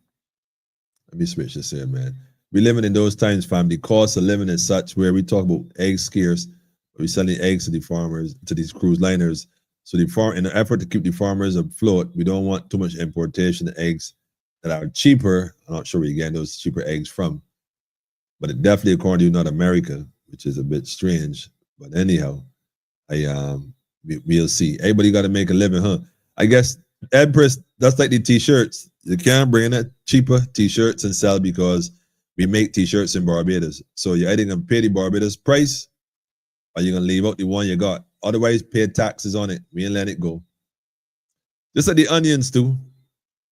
Let me switch this here, man. We're living in those times, family. The cost of living is such where we talk about eggs scarce. We're selling eggs to the farmers, to these cruise liners. So in the effort to keep the farmers afloat, we don't want too much importation of eggs that are cheaper. I'm not sure where you're getting those cheaper eggs from. But it definitely, according to Not America, which is a bit strange. But anyhow, we'll see. Everybody got to make a living, huh? I guess, Empress, that's like the T-shirts. You can't bring in cheaper T-shirts and sell because we make T-shirts in Barbados. So you're either going to pay the Barbados price or you're going to leave out the one you got. Otherwise, pay taxes on it. We ain't let it go. Just like the onions too.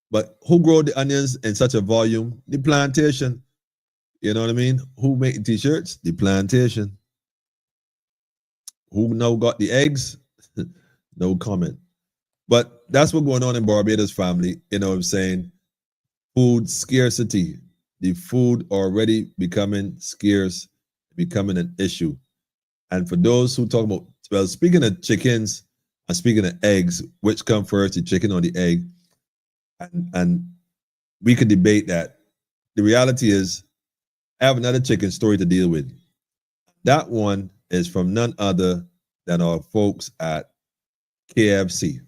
But who grow the onions in such a volume? The plantation. You know what I mean? Who make T-shirts? The plantation. Who now got the eggs? No comment. But that's what's going on in Barbados, family. You know what I'm saying? Food scarcity. The food already becoming scarce, becoming an issue. And for those who talk about, well, speaking of chickens and speaking of eggs, which come first, the chicken or the egg? And we could debate that. The reality is, I have another chicken story to deal with. That one is from none other than our folks at KFC.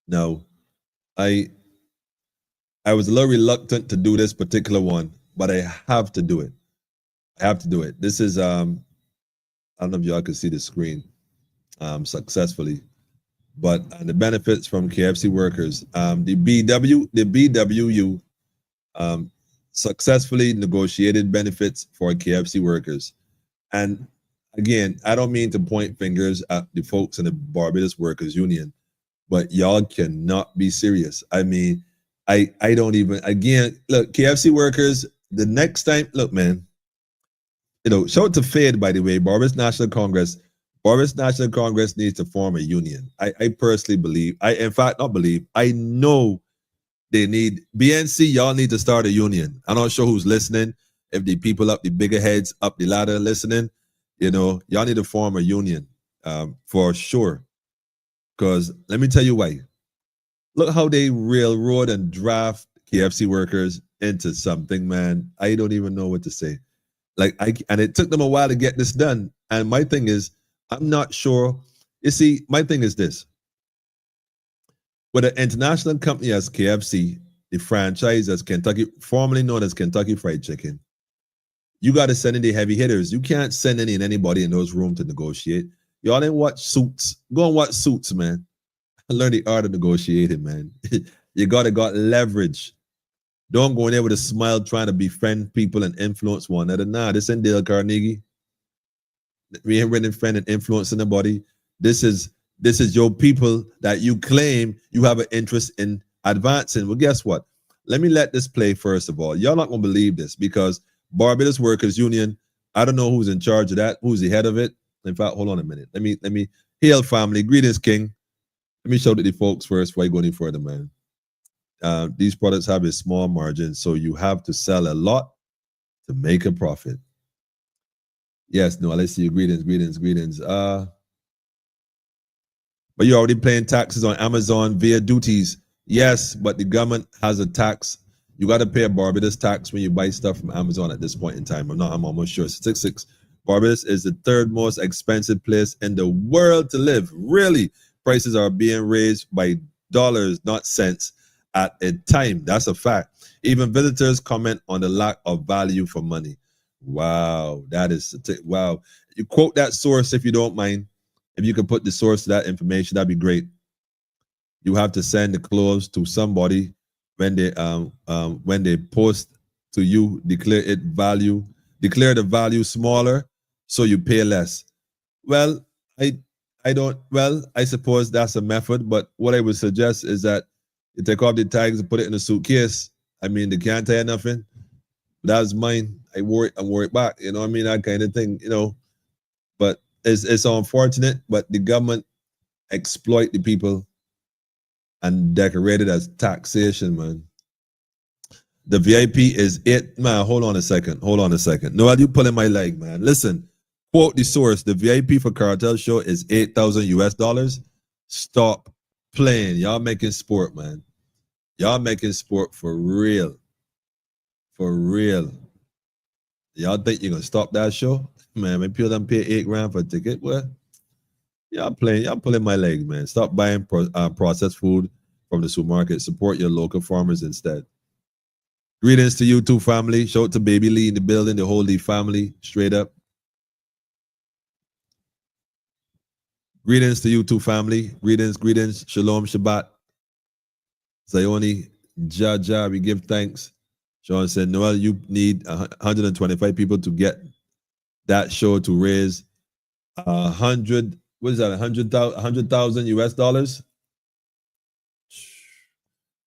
Now, I was a little reluctant to do this particular one, but I have to do it. I have to do it. This is, I don't know if y'all can see the screen successfully, but the benefits from KFC workers. The BWU successfully negotiated benefits for KFC workers. And again, I don't mean to point fingers at the folks in the Barbados Workers Union, but y'all cannot be serious. I mean, I don't even, again, look, KFC workers, the next time, look, man, shout out to FADE, by the way, Barbados National Congress. Barbados National Congress needs to form a union. I personally believe, I know they need, BNC, y'all need to start a union. I'm not sure who's listening. If the people up the bigger heads up the ladder listening, y'all need to form a union for sure. Because let me tell you why. Look how they railroad and draft KFC workers into something, man. I don't even know what to say. And it took them a while to get this done. And my thing is, I'm not sure. You see, my thing is this. With an international company as KFC, the franchise as Kentucky, formerly known as Kentucky Fried Chicken, you got to send in the heavy hitters. You can't send anybody in those rooms to negotiate. Y'all didn't watch Suits. Go and watch Suits, man. Learn the art of negotiating, man. You got leverage. Don't go in there with a smile trying to befriend people and influence one another. Nah, this ain't Dale Carnegie. We ain't really friend and influencing nobody. This is your people that you claim you have an interest in advancing. Well, guess what? Let me let this play first of all. Y'all not gonna believe this because Barbados Workers Union, I don't know who's in charge of that, who's the head of it. In fact, hold on a minute. Let me hail family. Greetings, King. Let me show to the folks first before I go any further, man. These products have a small margin, so you have to sell a lot to make a profit. Yes, no, let's see you. Greetings. But you're already paying taxes on Amazon via duties. Yes, but the government has a tax. You got to pay a Barbados tax when you buy stuff from Amazon at this point in time. I'm almost sure. Statistics. Barbados is the third most expensive place in the world to live. Really, prices are being raised by dollars, not cents, at a time. That's a fact. Even visitors comment on the lack of value for money. Wow, that is wow. You quote that source if you don't mind. If you could put the source to that information, that'd be great. You have to send the clothes to somebody when they post to you, declare the value smaller, so you pay less. Well, I suppose that's a method, but what I would suggest is that you take off the tags and put it in a suitcase. I mean, they can't tell you nothing. That's mine. I'm worried back. You know what I mean? That kind of thing, you know. But it's unfortunate, but the government exploit the people and decorate it as taxation, man. The VIP is it, man. Hold on a second. Noel, you pulling my leg, man. Listen, quote the source. The VIP for Cartel Show is $8,000 US. Stop playing. Y'all making sport, man. Y'all making sport for real. For real. Y'all think you're gonna stop that show? Man, when people don't pay $8 grand for a ticket, what? Y'all pulling my leg, man. Stop buying processed food from the supermarket. Support your local farmers instead. Greetings to you too, family. Shout out to Baby Lee in the building, the whole Lee family, straight up. Greetings to you too, family. Greetings. Shalom, Shabbat. Zayoni, Jaja, we give thanks. Sean said, Noel, you need 125 people to get that show to raise 100, what is that, 100,000 US dollars?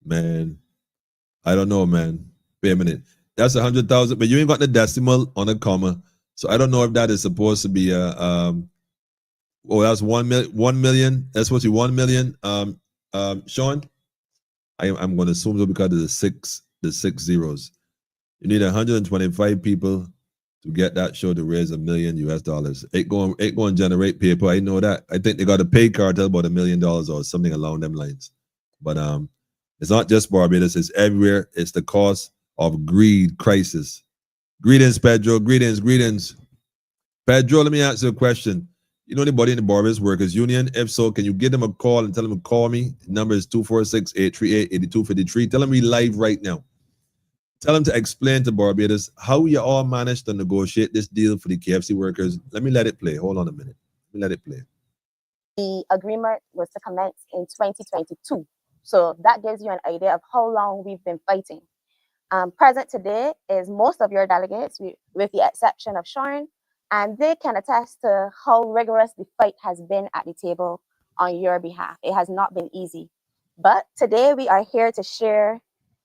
Man, I don't know, man. Wait a minute. That's 100,000, but you ain't got the decimal on a comma. So I don't know if that is supposed to be that's 1 million. That's supposed to be 1 million. Sean, I'm going to assume so because of the six zeros. You need 125 people to get that show to raise $1 million US dollars. It going to generate paper. I know that. I think they got a pay Cartel about $1 million or something along them lines. But it's not just Barbados. It's everywhere. It's the cost of greed crisis. Greetings, Pedro. Greetings. Pedro, let me ask you a question. You know anybody in the Barbados Workers Union? If so, can you give them a call and tell them to call me? The number is 246-838-8253. Tell them we live right now. Tell them to explain to Barbados how you all managed to negotiate this deal for the KFC workers. Let me let it play. Hold on a minute. Let me let it play. The agreement was to commence in 2022. So that gives you an idea of how long we've been fighting. Present today is most of your delegates, with the exception of Sean, and they can attest to how rigorous the fight has been at the table on your behalf. It has not been easy. But today we are here to share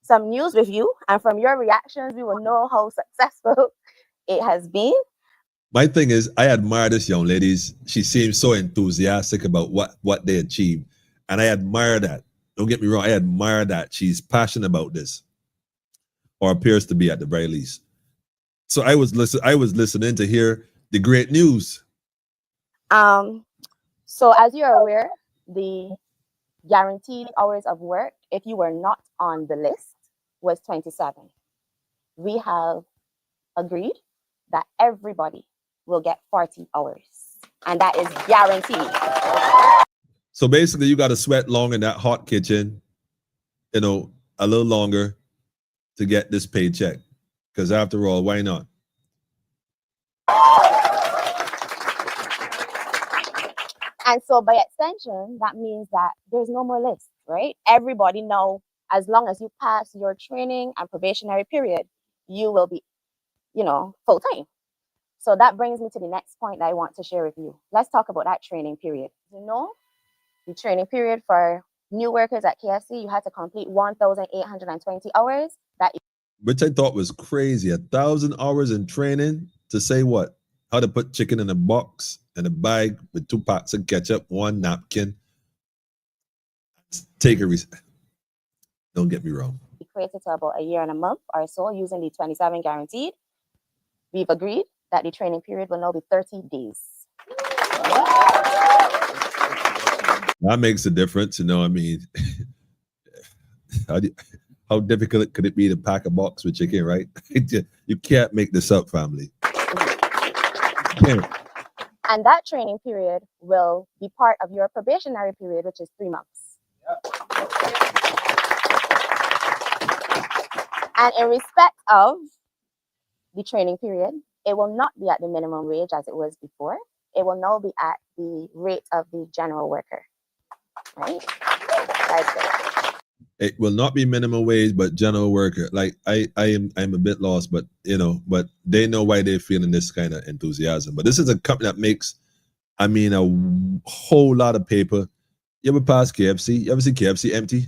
some news with you, and from your reactions, we will know how successful it has been. My thing is, I admire this young lady. She seems so enthusiastic about what they achieved, and I admire that. Don't get me wrong, I admire that she's passionate about this, or appears to be at the very least. So I was listening to hear the great news. So as you're aware, the guaranteed hours of work, if you were not on the list, was 27. We have agreed that everybody will get 40 hours, and that is guaranteed. So basically, you got to sweat long in that hot kitchen, a little longer to get this paycheck. Because after all, why not? And so by extension, that means that there's no more list, right? Everybody know, as long as you pass your training and probationary period, you will be, full-time. So that brings me to the next point that I want to share with you. Let's talk about that training period. The training period for new workers at KFC, you had to complete 1,820 hours. Which I thought was crazy. 1,000 hours in training to say what? How to put chicken in a box, in a bag with 2 pots of ketchup, 1 napkin. Take a risk. Don't get me wrong. Equated to about a year and a month or so using the 27 guaranteed. We've agreed that the training period will now be 30 days. That makes a difference, I mean. How how difficult could it be to pack a box with chicken, right? You can't make this up, family. And that training period will be part of your probationary period, which is 3 months. And in respect of the training period, it will not be at the minimum wage as it was before. It will now be at the rate of the general worker, right? That's it. It will not be minimum wage, but general worker. Like I'm a bit lost, but but they know why they're feeling this kind of enthusiasm. But this is a company that makes, I mean, a whole lot of paper. You ever pass KFC? You ever see KFC empty?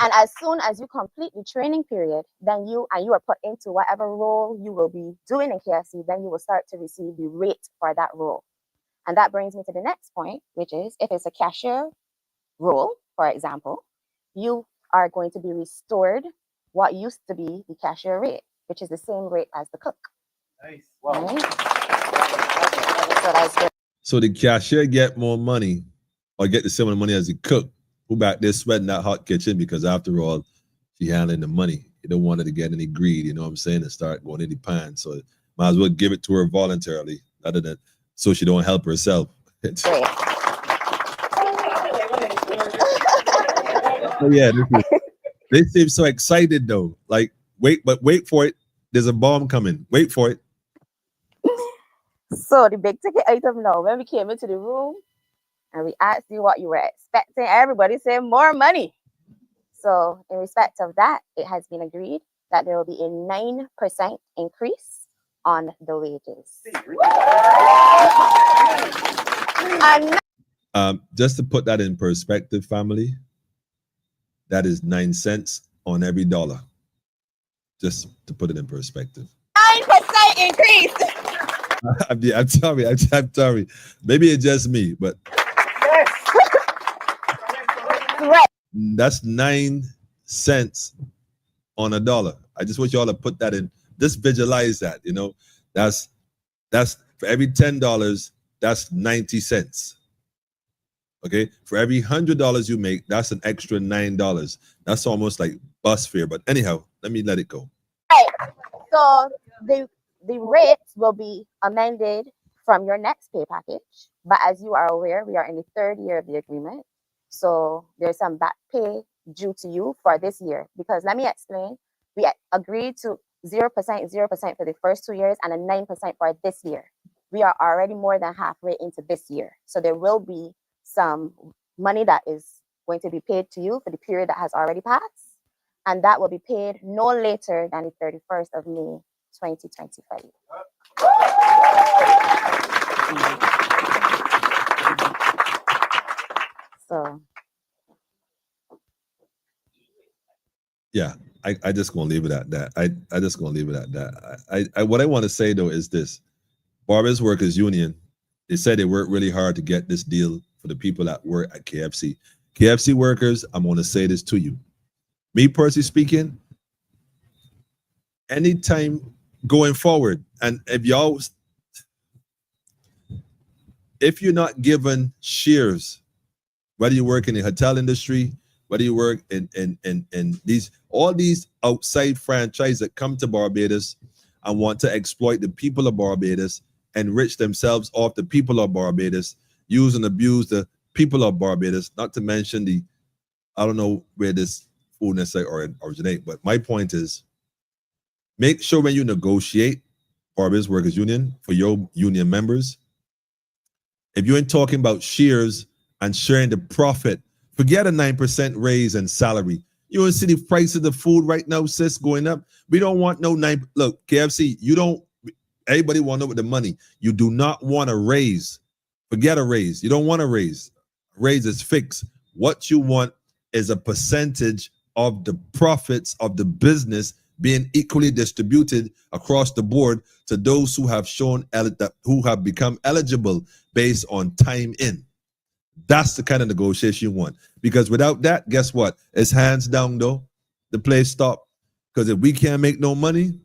And as soon as you complete the training period, then you are put into whatever role you will be doing in KFC, then you will start to receive the rate for that role. And that brings me to the next point, which is if it's a cashier role, for example, you are going to be restored what used to be the cashier rate, which is the same rate as the cook. Nice. Wow. Right? So that's good. So the cashier get more money or get the similar money as the cook who back there sweating that hot kitchen, because after all, she handling the money. You don't want her to get any greed, you know what I'm saying, and start going in the pan. So might as well give it to her voluntarily, other than so she don't help herself. Oh yeah, they seem so excited though. Like, wait for it. There's a bomb coming. Wait for it. So the big ticket item now, when we came into the room and we asked you what you were expecting, everybody said more money. So in respect of that, it has been agreed that there will be a 9% increase on the wages. Just to put that in perspective, family, that is 9 cents on every dollar. Just to put it in perspective. 9% increase. I'm sorry. Maybe it's just me, but Right. That's 9 cents on a dollar. I just want y'all to put that in. Just visualize that. That's for every $10, that's 90 cents. Okay, for every $100 you make, that's an extra $9. That's almost like bus fare. But anyhow, let it go. Right. So the rates will be amended from your next pay package. But as you are aware, we are in the 3rd year of the agreement. So there's some back pay due to you for this year. Because let me explain. We agreed to 0% for the first 2 years and a 9% for this year. We are already more than halfway into this year. So there will be some money that is going to be paid to you for the period that has already passed. And that will be paid no later than the 31st of May, 2025. So. Yeah, I just gonna leave it at that. I just gonna leave it at that. I what I want to say though is this: Barbados Workers Union, they said they worked really hard to get this deal for the people that work at KFC. KFC workers, I'm gonna say this to you. Me personally speaking, anytime going forward, and if you're not given shares, whether you work in the hotel industry, whether you work in all these outside franchises that come to Barbados and want to exploit the people of Barbados, enrich themselves off the people of Barbados, use and abuse the people of Barbados, not to mention I don't know where this food necessarily originate, but my point is, make sure when you negotiate Barbados Workers Union for your union members, if you ain't talking about shares and sharing the profit, forget a 9% raise in salary. You don't see the price of the food right now, sis, going up. We don't want no 9. Look, KFC, everybody want to know with the money. You do not want a raise. Forget a raise. You don't want a raise. A raise is fixed. What you want is a percentage of the profits of the business being equally distributed across the board to those who have who have become eligible based on time in. That's the kind of negotiation you want. Because without that, guess what? It's hands down, though. The place stop. Because if we can't make no money,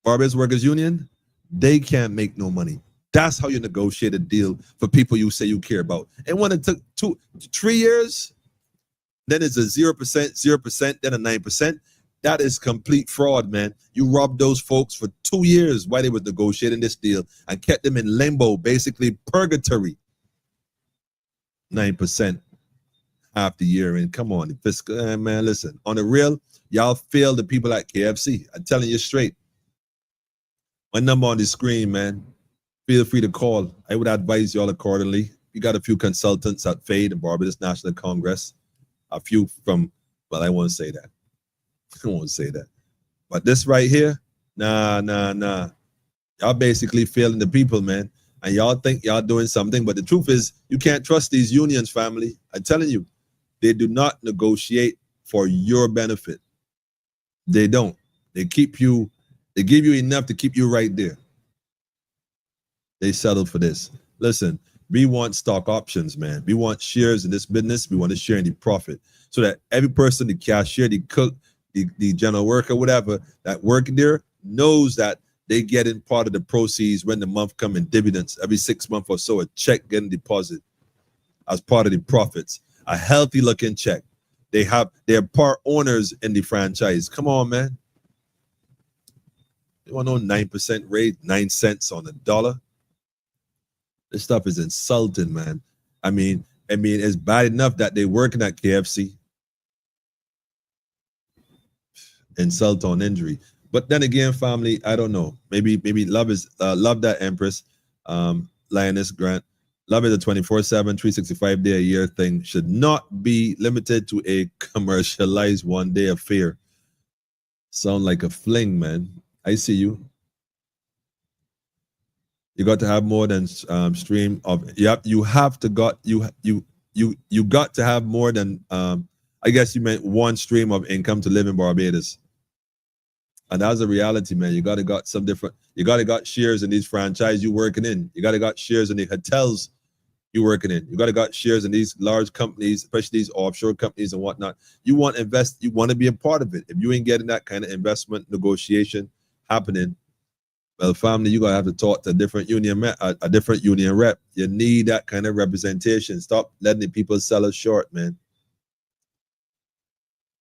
Barbados Workers Union, they can't make no money. That's how you negotiate a deal for people you say you care about. And when it took 3 years, Then it's a 0%, 0%, then a 9%. That is complete fraud, man. You robbed those folks for 2 years while they were negotiating this deal and kept them in limbo, basically purgatory. 9% half the year. And come on, the fiscal, man, listen. On the real, y'all failed the people at KFC. I'm telling you straight. My number on the screen, man. Feel free to call. I would advise y'all accordingly. We got a few consultants at FADE and Barbados National Congress. A few from, well, I won't say that. I won't say that. But this right here, nah. Y'all basically failing the people, man. And y'all think y'all doing something. But the truth is, you can't trust these unions, family. I'm telling you, they do not negotiate for your benefit. They don't. They keep you, they give you enough to keep you right there. They settle for this. Listen, we want stock options, man. We want shares in this business. We want to share in the profit so that every person, the cashier, the cook, the general worker, whatever, that work there knows that they get in part of the proceeds when the month come in dividends. Every 6 months or so, a check getting deposited as part of the profits. A healthy looking check. They're part owners in the franchise. Come on, man. You want no 9% rate, 9 cents on the dollar? This stuff is insulting, man. I mean, it's bad enough that they're working at KFC. Insult on injury. But then again, family, I don't know. Maybe love is love that Empress, Lioness Grant. Love is a 24/7, 365 day a year thing. Should not be limited to a commercialized one-day affair. Sound like a fling, man. I see you. You got to have more than stream of. You have to got you got to have more than. I guess you meant one stream of income to live in Barbados. And that's a reality, man. You gotta got some different. You gotta got shares in these franchises you working in. You gotta got shares in the hotels you working in. You gotta got shares in these large companies, especially these offshore companies and whatnot. You want to invest. You want to be a part of it. If you ain't getting that kind of investment negotiation happening, well, family, you gotta have to talk to a different union rep. You need that kind of representation. Stop letting the people sell us short, man.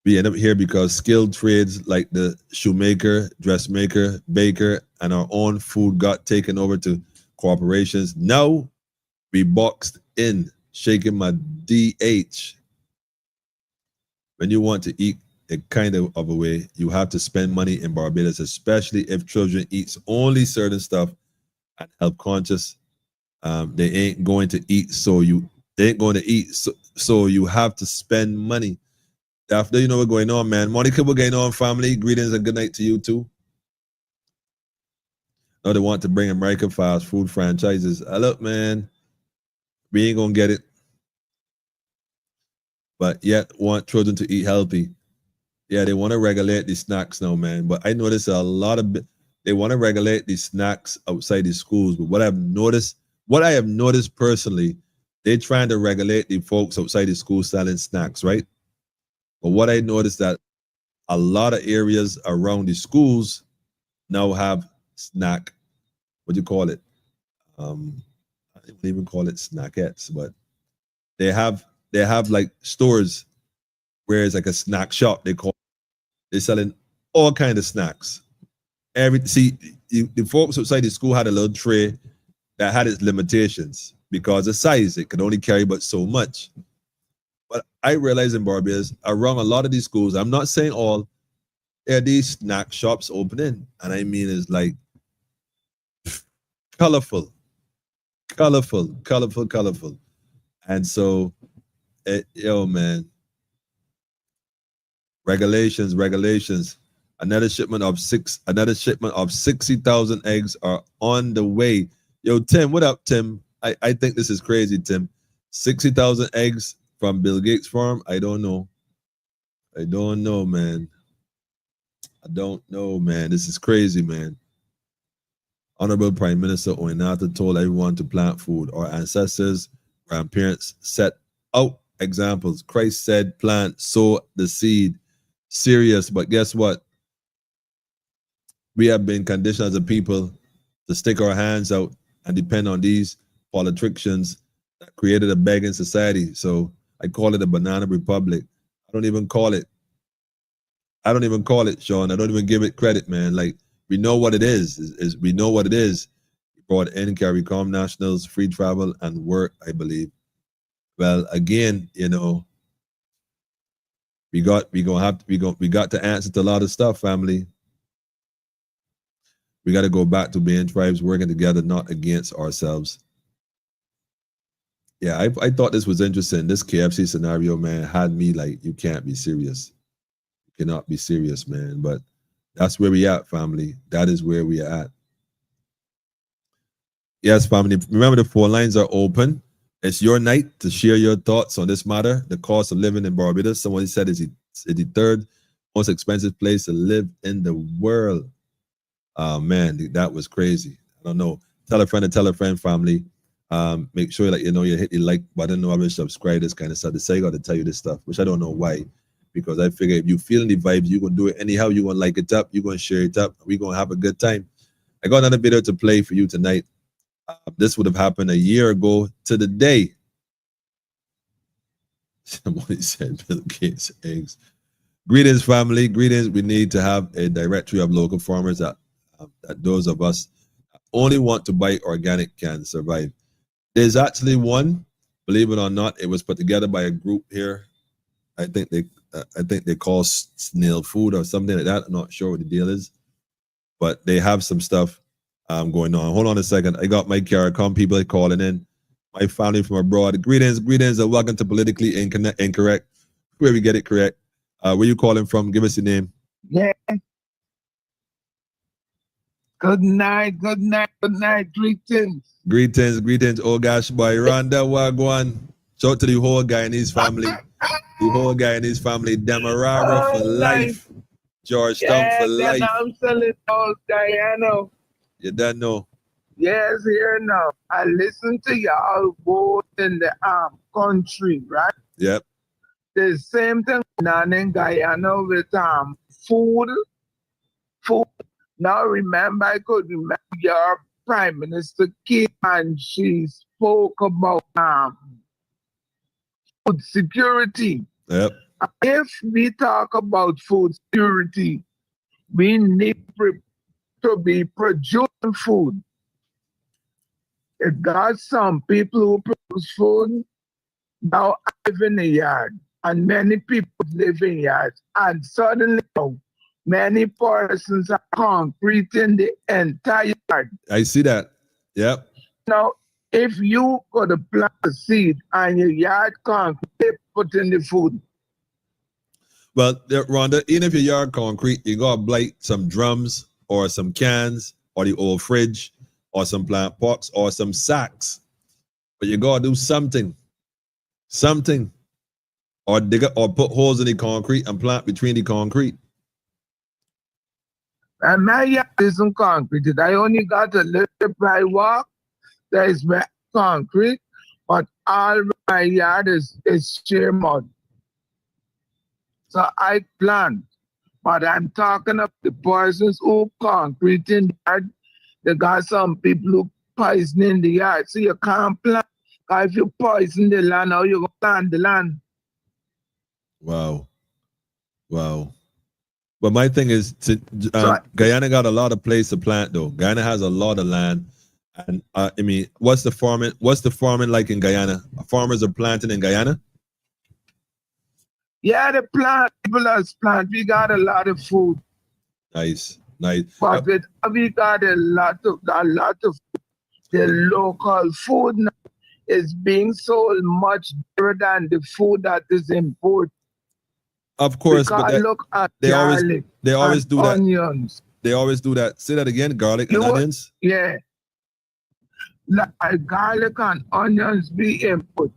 We end up here because skilled trades like the shoemaker, dressmaker, baker, and our own food got taken over to corporations. Now we boxed in, shaking my DH. When you want to eat a kind of a way, you have to spend money in Barbados, especially if children eat only certain stuff and health conscious. They ain't going to eat, so you have to spend money. After you know what's going on, man. Monica, what's going on, family? Greetings and good night to you too. No, they want to bring American fast food franchises. Look, man, we ain't gonna get it. But yet want children to eat healthy. Yeah, they want to regulate the snacks now, man. But I notice a lot of they want to regulate the snacks outside the schools. But what I have noticed personally, they're trying to regulate the folks outside the school selling snacks, right? But what I noticed that a lot of areas around the schools now have snack, what do you call it? I don't even call it snackettes, but they have like stores where it's like a snack shop. They're selling all kind of snacks. The folks outside the school had a little tray that had its limitations because of size. It could only carry but so much. But I realize in Barbados, around a lot of these schools, I'm not saying all, there are these snack shops opening. And I mean, it's like colorful. And so, man, regulations. Another shipment of 60,000 eggs are on the way. Yo, Tim, what up, Tim? I think this is crazy, Tim. 60,000 eggs from Bill Gates' farm? I don't know, man. This is crazy, man. Honorable Prime Minister Oinata told everyone to plant food. Our ancestors, grandparents set out examples. Christ said, plant, sow the seed. Serious, but guess what? We have been conditioned as a people to stick our hands out and depend on these politicians that created a begging society. So I call it a banana republic. don't even call it. I don't even call it, Sean. I don't even give it credit, man. Like, we know what it is. We know what it is. Brought in CARICOM nationals, free travel, and work, I believe. Well, again, you know, we got to answer to a lot of stuff, family. We got to go back to being tribes working together, not against ourselves. Yeah, I thought this was interesting. This KFC scenario, man, had me like, you can't be serious. You cannot be serious, man. But that's where we at, family. That is where we are at. Yes, family. Remember, the phone lines are open. It's your night to share your thoughts on this matter. The cost of living in Barbados, someone said, is the third most expensive place to live in the world. Oh, man, that was crazy. I don't know. Tell a friend, family. Make sure that you hit the like button, know how to subscribe, this kind of stuff. They say I got to tell you this stuff, which I don't know why. Because I figure if you feeling the vibes, you're going to do it anyhow. You're going to like it up. You're going to share it up. We're going to have a good time. I got another video to play for you tonight. This would have happened a year ago to the day. Somebody said Bill Gates eggs. Greetings, family. Greetings. We need to have a directory of local farmers that those of us only want to buy organic can survive. There's actually one, believe it or not, it was put together by a group here. I think they call Snail Food or something like that. I'm not sure what the deal is, but they have some stuff going on. Hold on a second. I got my CARICOM people calling in. My family from abroad. Greetings, and welcome to Politically Incorrect, where we get it correct. Where you calling from? Give us your name. Yeah. Good night. Greetings. Oh gosh, boy. Rhonda Wagwan. Shout out to the whole Guyanese family. Demerara for life. Georgetown for life. I'm selling all Guyana. You don't know. Yes, here now. I listen to y'all both in the country, right? Yep. The same thing done in Guyana with food. Now remember, I could remember your Prime Minister came and she spoke about food security. Yep. If we talk about food security, we need to be producing food. It got some people who produce food now live in a yard, and many people live in yards, and suddenly many persons are concreting the entire yard. I see that. Yep. Now, if you got to plant a seed and your yard concrete, put in the food. Well, Rhonda, even if your yard concrete, you got to blight some drums or some cans or the old fridge or some plant pots or some sacks. But you got to do something. Or dig up or put holes in the concrete and plant between the concrete. And my yard isn't concrete. I only got a little dry walk. There is concrete, but all my yard is sheer mud. So I plant. But I'm talking of the persons who concrete in the yard. They got some people who poison in the yard. So you can't plant. Because if you poison the land, how you going to plant the land? Wow. But my thing is, Guyana got a lot of place to plant, though. Guyana has a lot of land, and I mean, what's the farming like in Guyana? Farmers are planting in Guyana. Yeah, the people are plant. We got a lot of food. Nice. But we got a lot of the local food now is being sold much better than the food that is imported. Of course, because but look at they always do that. Onions. They always do that. Say that again. Garlic and onions. Yeah, like garlic and onions be input.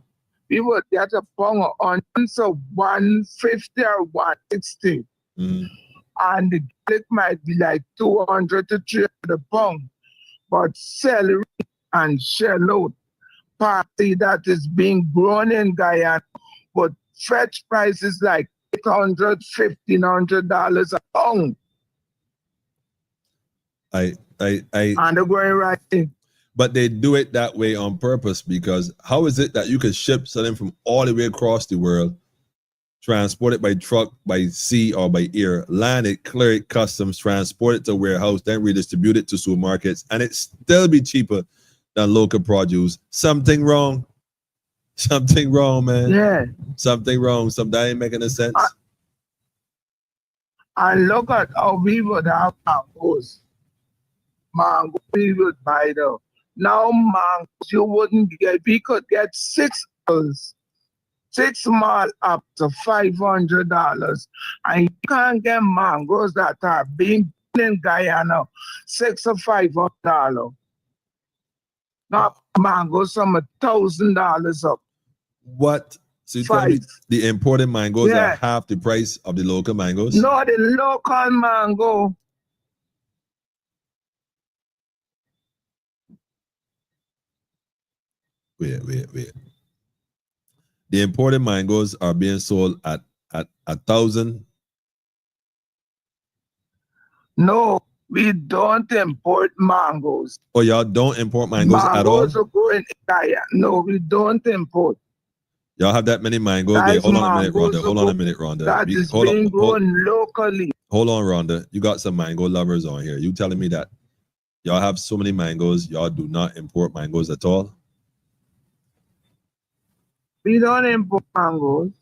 We would get a pound of onions of 150 or 160, and the garlic might be like 200 to 300 a pound. But celery and shallot, party that is being grown in Guyana, but fetch prices like $800, $1,500 a pound. And they're going right in. But they do it that way on purpose, because how is it that you can ship something from all the way across the world transport it by truck, by sea, or by air, land it, clear it, customs, transport it to warehouse, then redistribute it to supermarkets, and it still be cheaper than local produce. Something wrong. Something wrong, man. Yeah. Something wrong. Something ain't making a sense. And look at how we would have mangoes. Mango we would buy them. Now mangoes you wouldn't get. We could get 6 apples. 6 small up to $500, and you can't get mangoes that are being in Guyana $6 or $500. Now mangoes from $1,000 up. What? So you tell me the imported mangoes are half the price of the local mangoes? No, the local mango. Wait. The imported mangoes are being sold at 1,000. No, we don't import mangoes. Oh, y'all don't import mangoes at all? Mangoes are growing in Guyana. No, we don't import. Y'all have that many mangoes? Wait, hold on a minute, Rhonda. Hold on a minute, Rhonda. That is being grown locally. Hold on, Rhonda. You got some mango lovers on here. You telling me that y'all have so many mangoes, y'all do not import mangoes at all? We don't import mangoes.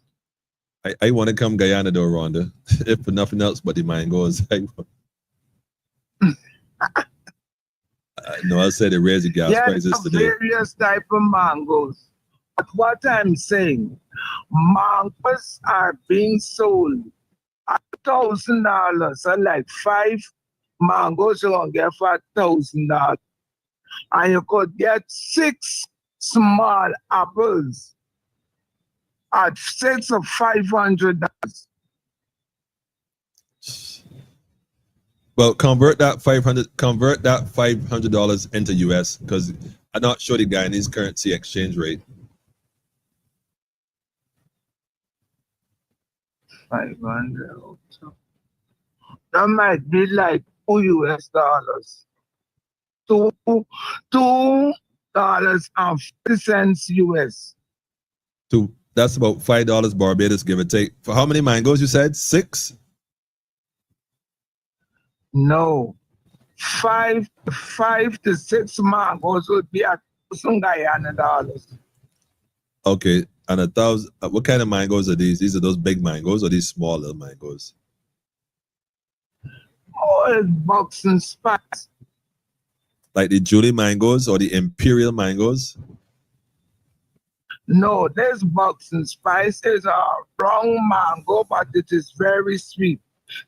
I want to come Guyana though, Rhonda. If for nothing else but the mangoes. No, I said they raise the gas prices today. Various type of mangoes. But what I'm saying, mangoes are being sold at $1,000. So like 5 mangoes you're gonna get for $1,000. And you could get 6 small apples at $600 or $500. Well, convert that $500 into US, because I'm not sure the Guyanese currency exchange rate. 500. That might be like $2 US. $2.50 US. That's about $5 Barbados, give or take. For how many mangoes you said? 6? No, 5 to 6 mangoes would be at some Guyana dollars. Okay, and 1,000. What kind of mangoes are these? These are those big mangoes or these small little mangoes? Oh, it's Bucks and Spice. Like the Julie mangoes or the Imperial mangoes? No, this Bucks and Spice is a wrong mango, but it is very sweet.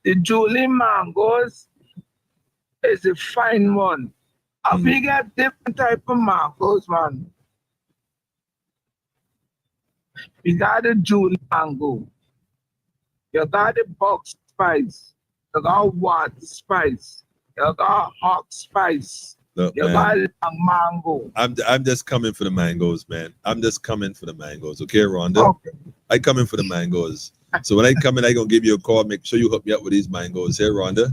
The Julie mangoes is a fine one. And we get different type of mangoes, man. We got the Julie mango. You got the Bucks Spice. You got Watt Spice. You got Hawk Spice. Look, you got mango. I'm just coming for the mangoes, man. I'm just coming for the mangoes. Okay, Rhonda? Okay. I come in for the mangoes. So when I come in, I gonna give you a call. Make sure you hook me up with these mangoes. Here, Rhonda.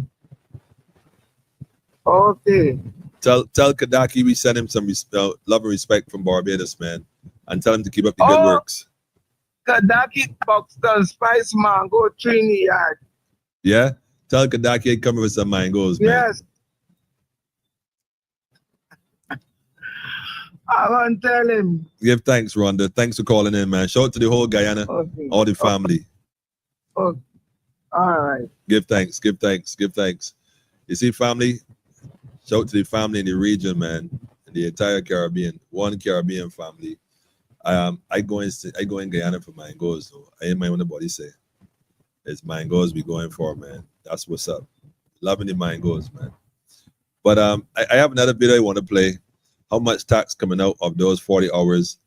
Okay. Tell Kadaki we send him some love and respect from Barbados, man, and tell him to keep up the good works. Kadaki Buxton Spice Mango Trinidad. Yeah, tell Kadaki I come with some mangoes, man. Yes. I want to tell him. Give thanks, Rhonda. Thanks for calling in, man. Shout out to the whole Guyana, all the family. Okay. All right. Give thanks. You see, family, shout out to the family in the region, man, in the entire Caribbean, one Caribbean family. I go in Guyana for mangoes, though. I ain't mind what nobody say. It's mangoes we going for, man. That's what's up. Loving the mangoes, man. But I have another video I want to play. How much tax coming out of those 40 hours?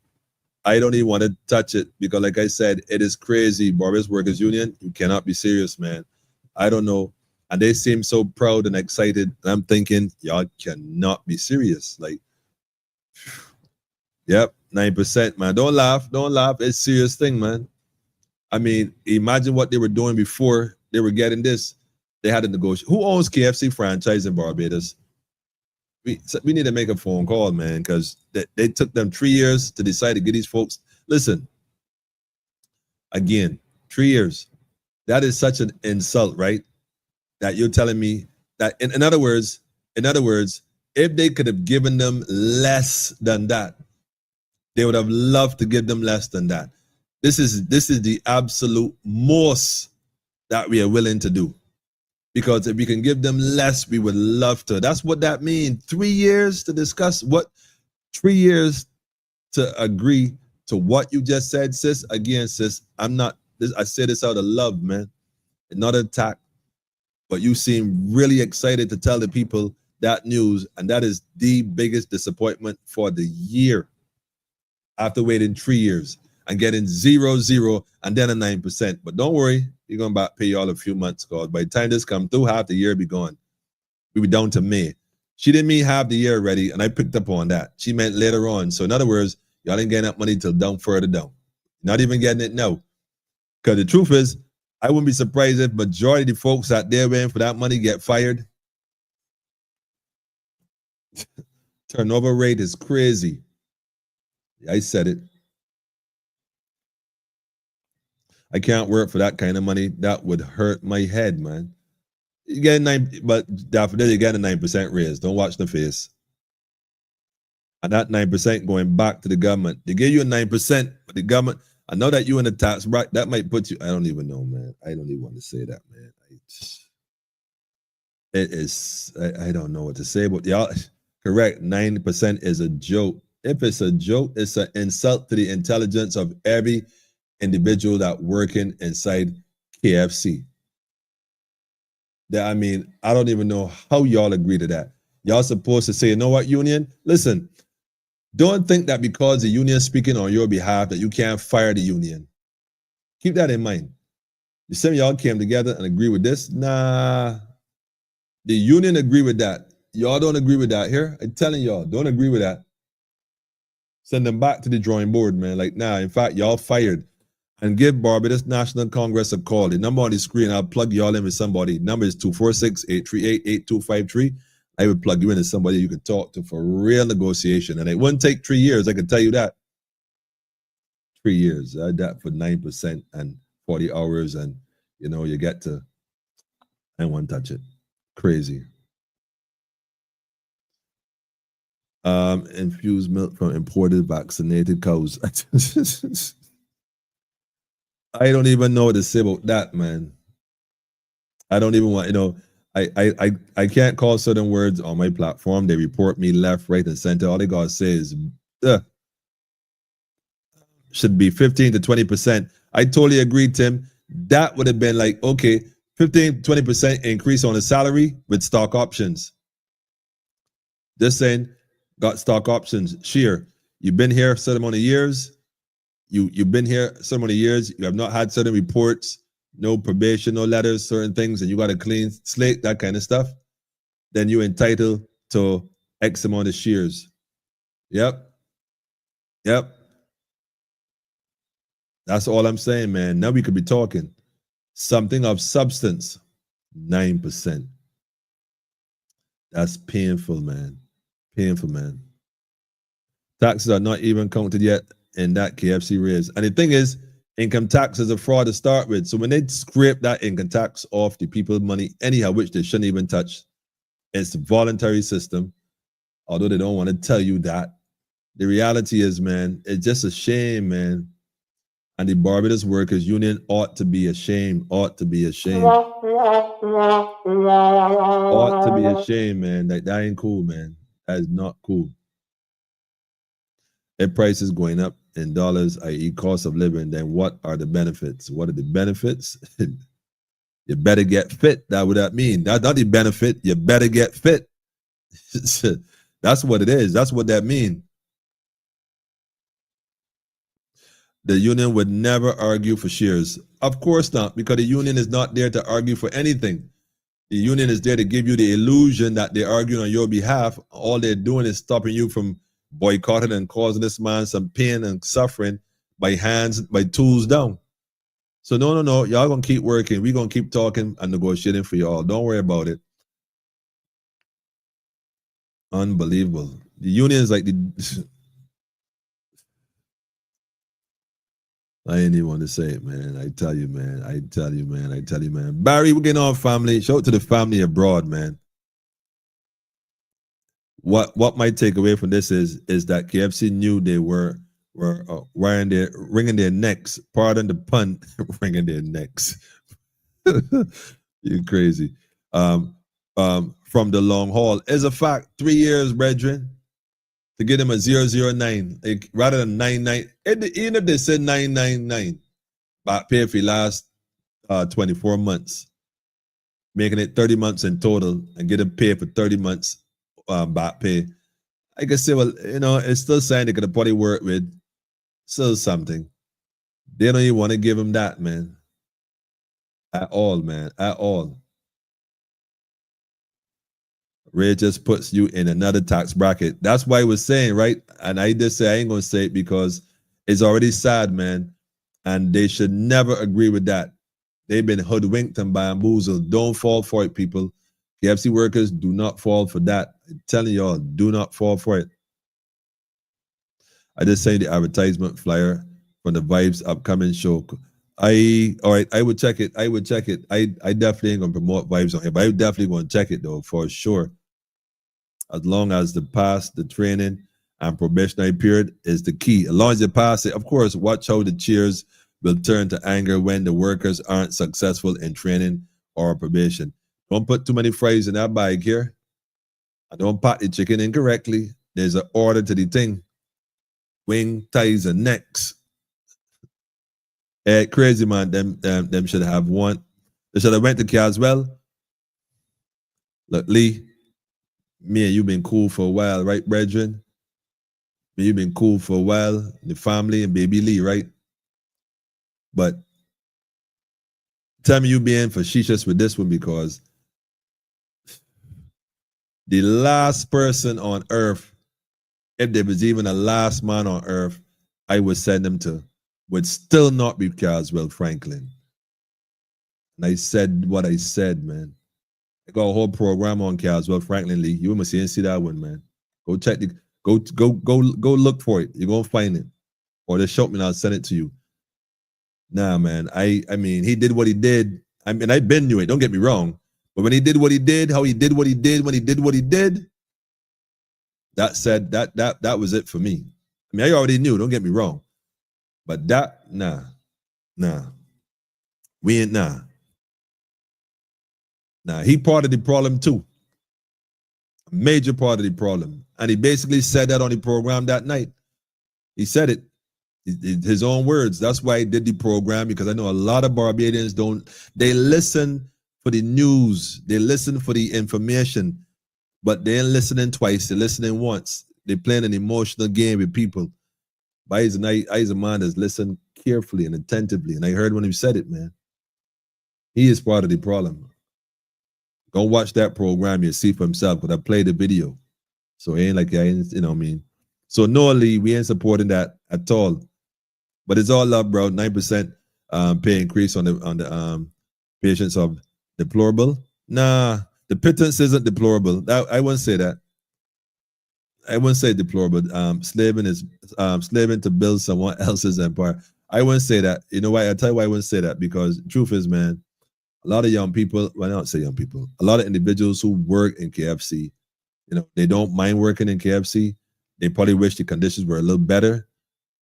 I don't even want to touch it because, like I said, it is crazy. Barbados Workers Union, you cannot be serious, man. I don't know. And they seem so proud and excited. And I'm thinking, y'all cannot be serious. Like, yep, 9%, man. Don't laugh. It's a serious thing, man. I mean, imagine what they were doing before they were getting this. They had to negotiate. Who owns KFC franchise in Barbados? We need to make a phone call, man, because they took them 3 years to decide to get these folks. Listen, again, 3 years. That is such an insult, right? That you're telling me that in other words, if they could have given them less than that, they would have loved to give them less than that. This is the absolute most that we are willing to do. Because if we can give them less, we would love to. That's what that means. 3 years to discuss what 3 years to agree to what you just said, sis. Again, sis, I say this out of love, man. Not an attack. But you seem really excited to tell the people that news, and that is the biggest disappointment for the year. After waiting 3 years and getting 0, and then a 9%. But don't worry, you're going to pay you all a few months, because by the time this come through, half the year be gone. We be down to May. She didn't mean half the year already, and I picked up on that. She meant later on. So in other words, y'all ain't getting that money till further down. Not even getting it now. Because the truth is, I wouldn't be surprised if majority of the folks out there waiting for that money get fired. Turnover rate is crazy. I said it. I can't work for that kind of money. That would hurt my head, man. You get 9, but definitely you get a 9% raise. Don't watch the face. And that 9% going back to the government. They give you a 9%, but the government, I know that you in the tax bracket, that might put you, I don't even know, man. I don't even want to say that, man. I don't know what to say, but y'all, correct, 9% is a joke. If it's a joke, it's an insult to the intelligence of every individual that working inside KFC. That, I mean, I don't even know how y'all agree to that. Y'all supposed to say, you know what, union? Listen, don't think that because the union is speaking on your behalf that you can't fire the union. Keep that in mind. Some of y'all came together and agree with this. Nah, the union agree with that. Y'all don't agree with that here. I'm telling y'all, don't agree with that. Send them back to the drawing board, man. Like, nah, in fact, y'all fired. And give Barbados National Congress a call. The number on the screen, I'll plug y'all in with somebody. The number is 246-838-8253. I would plug you in as somebody you can talk to for real negotiation. And it wouldn't take 3 years, I can tell you that. 3 years. I that for 9% and 40 hours, and you get to, I won't touch it. Crazy. Infused milk from imported vaccinated cows. I don't even know what to say about that, man. I don't even want, I can't call certain words on my platform. They report me left, right, and center. All they gotta say is should be 15 to 20%. I totally agree, Tim. That would have been like, okay, 15 to 20% increase on the salary with stock options. Just saying, got stock options. Sheer, you've been here a certain amount of years. You've been here so many years. You have not had certain reports, no probation, no letters, certain things, and you got a clean slate, that kind of stuff. Then you're entitled to X amount of shares. Yep. That's all I'm saying, man. Now we could be talking something of substance. 9%. That's painful, man. Painful, man. Taxes are not even counted yet in that KFC raise. And the thing is, income tax is a fraud to start with. So when they scrape that income tax off the people's money anyhow, which they shouldn't even touch, it's a voluntary system, although they don't want to tell you that. The reality is, man, it's just a shame, man. And the Barbados Workers Union ought to be ashamed, Ought to be ashamed, man. That ain't cool, man. That is not cool. If prices going up in dollars, i.e. cost of living, then what are the benefits? What are the benefits? You better get fit. That would that mean. That's not the benefit. You better get fit. That's what it is. That's what that means. The union would never argue for shares. Of course not, because the union is not there to argue for anything. The union is there to give you the illusion that they're arguing on your behalf. All they're doing is stopping you from boycotting and causing this man some pain and suffering by tools down. So no, y'all gonna keep working. We're gonna keep talking and negotiating for y'all. Don't worry about it. Unbelievable. The union is like I ain't even want to say it, man. I tell you, man. I tell you, man. I tell you, man. Barry, we're getting on family. Shout out to the family abroad, man. What my takeaway from this is that KFC knew they were ringing their necks. Pardon the pun, ringing their necks. You crazy. From the long haul is a fact. 3 years, brethren, to get them a 009, like, rather than 99. Even if they said 999, but pay for the last 24 months, making it 30 months in total, and get them paid for 30 months back pay. I can say, well, it's still saying they could have probably worked with. Still something. They don't even want to give him that, man. At all, man. At all. Ray just puts you in another tax bracket. That's why I was saying, right? And I just say I ain't gonna say it because it's already sad, man. And they should never agree with that. They've been hoodwinked and bamboozled. Don't fall for it, people. KFC workers, do not fall for that. I'm telling y'all, do not fall for it. I just say the advertisement flyer from the Vibes upcoming show. All right, I would check it. I definitely ain't gonna promote Vibes on here, but I definitely gonna check it though, for sure. As long as the training and probationary period is the key. As long as you pass it, of course, watch how the cheers will turn to anger when the workers aren't successful in training or probation. Don't put too many fries in that bag here. And don't pat the chicken incorrectly. There's an order to the thing. Wing, thighs, and necks. Crazy, man. Them should have one. They should have went to Caswell. Look, Lee, me and you been cool for a while, right, brethren? Me, you been cool for a while. The family and baby Lee, right? But tell me you being facetious with this one, because the last person on earth, if there was even a last man on earth, I would send them to, would still not be Caswell Franklin. And I said what I said, man. I got a whole program on Caswell Franklin Lee. You must see that one, man. Go check go look for it. You're gonna find it. Or just show me and I'll send it to you. Nah, man. I mean, he did what he did. I mean, I been knew it, don't get me wrong. But when he did what he did, how he did what he did, when he did what he did, that said, that was it for me. I mean, I already knew, don't get me wrong. But that, nah. We ain't, nah. He part of the problem too. A major part of the problem. And he basically said that on the program that night. He said it. His own words. That's why he did the program, because I know a lot of Barbadians they listen for the news. They listen for the information, but they ain't listening twice. They're listening once. They're playing an emotional game with people. But he's a man that's listened carefully and attentively. And I heard when he said it, man. He is part of the problem. Go watch that program, you'll see for himself, because I played the video. So it ain't like I ain't, you know what I mean? So no, Lee, we ain't supporting that at all. But it's all up, bro. 9% pay increase on the patients of deplorable. Nah, the pittance isn't deplorable. I wouldn't say that. I wouldn't say deplorable. Slaving to build someone else's empire. I wouldn't say that. You know why? I'll tell you why I wouldn't say that. Because the truth is, man, a lot of young people, well, I don't say young people, a lot of individuals who work in KFC, they don't mind working in KFC. They probably wish the conditions were a little better.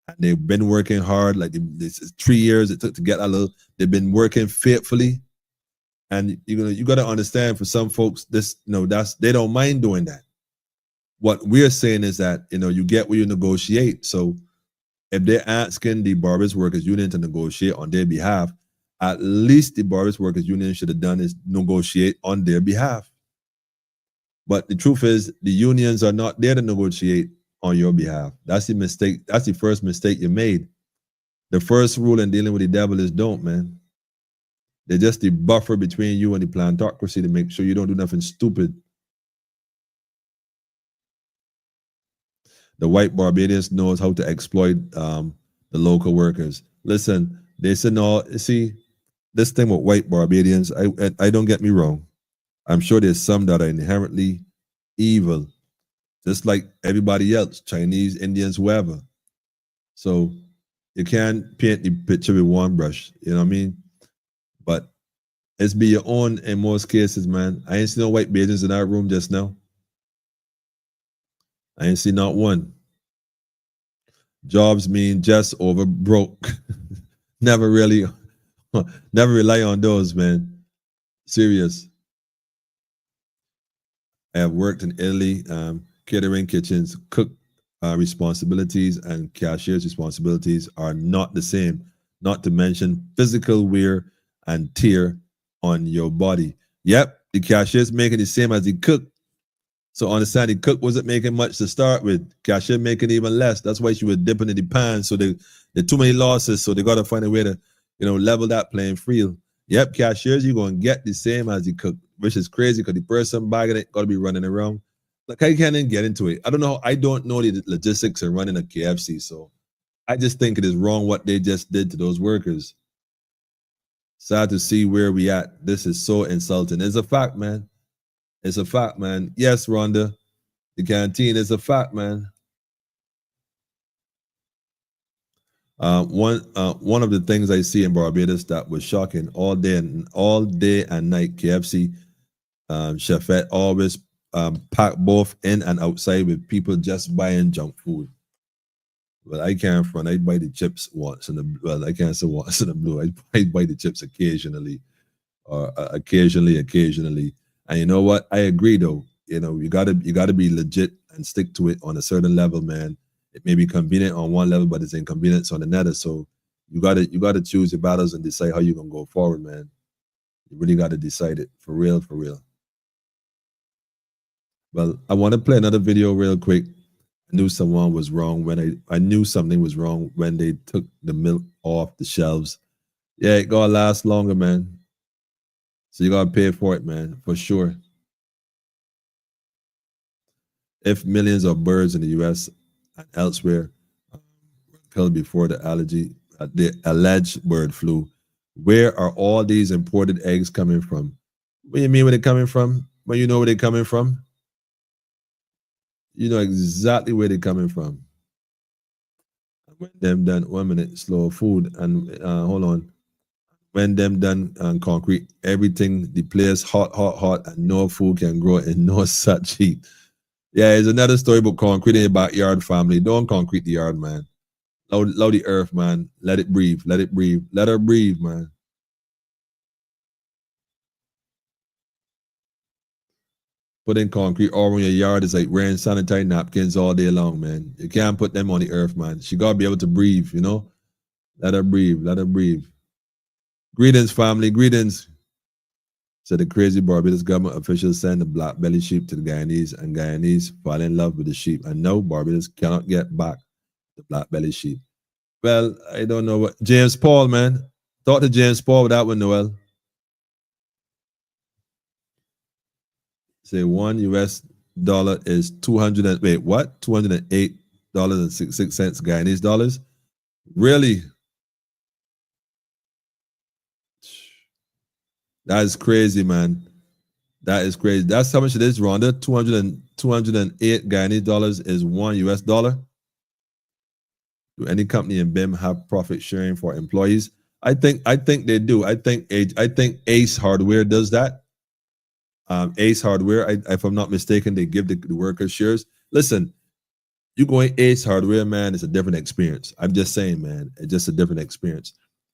And they've been working hard, like this 3 years it took to get a little. They've been working faithfully, and you got to understand, for some folks, this they don't mind doing that. What we're saying is that you get what you negotiate. So if they're asking the Barbados Workers Union to negotiate on their behalf, at least the Barbados Workers Union should have done is negotiate on their behalf. But the truth is, the unions are not there to negotiate on your behalf. That's the mistake. That's the first mistake you made. The first rule in dealing with the devil is don't, man. They're just the buffer between you and the plantocracy to make sure you don't do nothing stupid. The white Barbadians knows how to exploit the local workers. Listen, they said no. See, this thing with white Barbadians, I don't get me wrong. I'm sure there's some that are inherently evil, just like everybody else, Chinese, Indians, whoever. So You can't paint the picture with one brush. You know what I mean? But it's be your own in most cases, man. I ain't seen no white Bajans in that room just now. I ain't seen not one. Jobs mean just over broke. never rely on those, man. Serious. I have worked in Italy, catering kitchens, cook responsibilities and cashier's responsibilities are not the same. Not to mention physical wear and tear on your body. Yep, the cashier's making the same as the cook. So understand the cook wasn't making much to start with. Cashier making even less. That's why she was dipping in the pan. So there too many losses. So they got to find a way to, level that playing field. Yep, cashiers, you're going to get the same as the cook, which is crazy because the person bagging it got to be running around. Like, I can't even get into it. I don't know the logistics of running a KFC. So I just think it is wrong what they just did to those workers. Sad to see where we at. This is so insulting. It's a fact, man. It's a fact, man. Yes, Rhonda, the canteen is a fact, man. One of the things I see in Barbados that was shocking all day and night. KFC chefette always pack both in and outside with people just buying junk food. Well, I can't front. I buy the chips once in the I can't say once in the blue. I buy the chips occasionally, or occasionally. And you know what? I agree though. You gotta be legit and stick to it on a certain level, man. It may be convenient on one level, but it's inconvenience on another. So you gotta choose your battles and decide how you're gonna go forward, man. You really gotta decide it for real. Well, I want to play another video real quick. I knew someone was wrong when I knew something was wrong when they took the milk off the shelves. Yeah, it gotta last longer, man. So you gotta pay for it, man, for sure. If millions of birds in the U.S. and elsewhere were killed before the alleged bird flu, where are all these imported eggs coming from? What do you mean where they're coming from? Well, you know where they're coming from. You know exactly where they're coming from. When them done, 1 minute, slow food, and hold on. When them done concrete, everything, the place hot, and no food can grow in no such heat. Yeah, it's another story about concrete in your backyard, family. Don't concrete the yard, man. Allow the earth, man. Let it breathe. Let her breathe, man. Put in concrete all around your yard is like wearing sanitary napkins all day long, man. You can't put them on the earth, man. She gotta be able to breathe, Let her breathe. Greetings, family. Greetings. So the crazy Barbados government officials send the black belly sheep to the Guyanese, and Guyanese fall in love with the sheep. And no, Barbados cannot get back the black belly sheep. Well, I don't know what James Paul, man. Talk to James Paul with that one, Noel. Say $1 is 208.66 Guyanese dollars. Really? That is crazy, man. That is crazy. That's how much it is, Rhonda. 208 Guyanese dollars is $1. Do any company in BIM have profit sharing for employees? I think they do. I think Ace Hardware does that. Ace Hardware, if I'm not mistaken, they give the workers shares. Listen, you going Ace Hardware, man, it's a different experience. I'm just saying, man, it's just a different experience.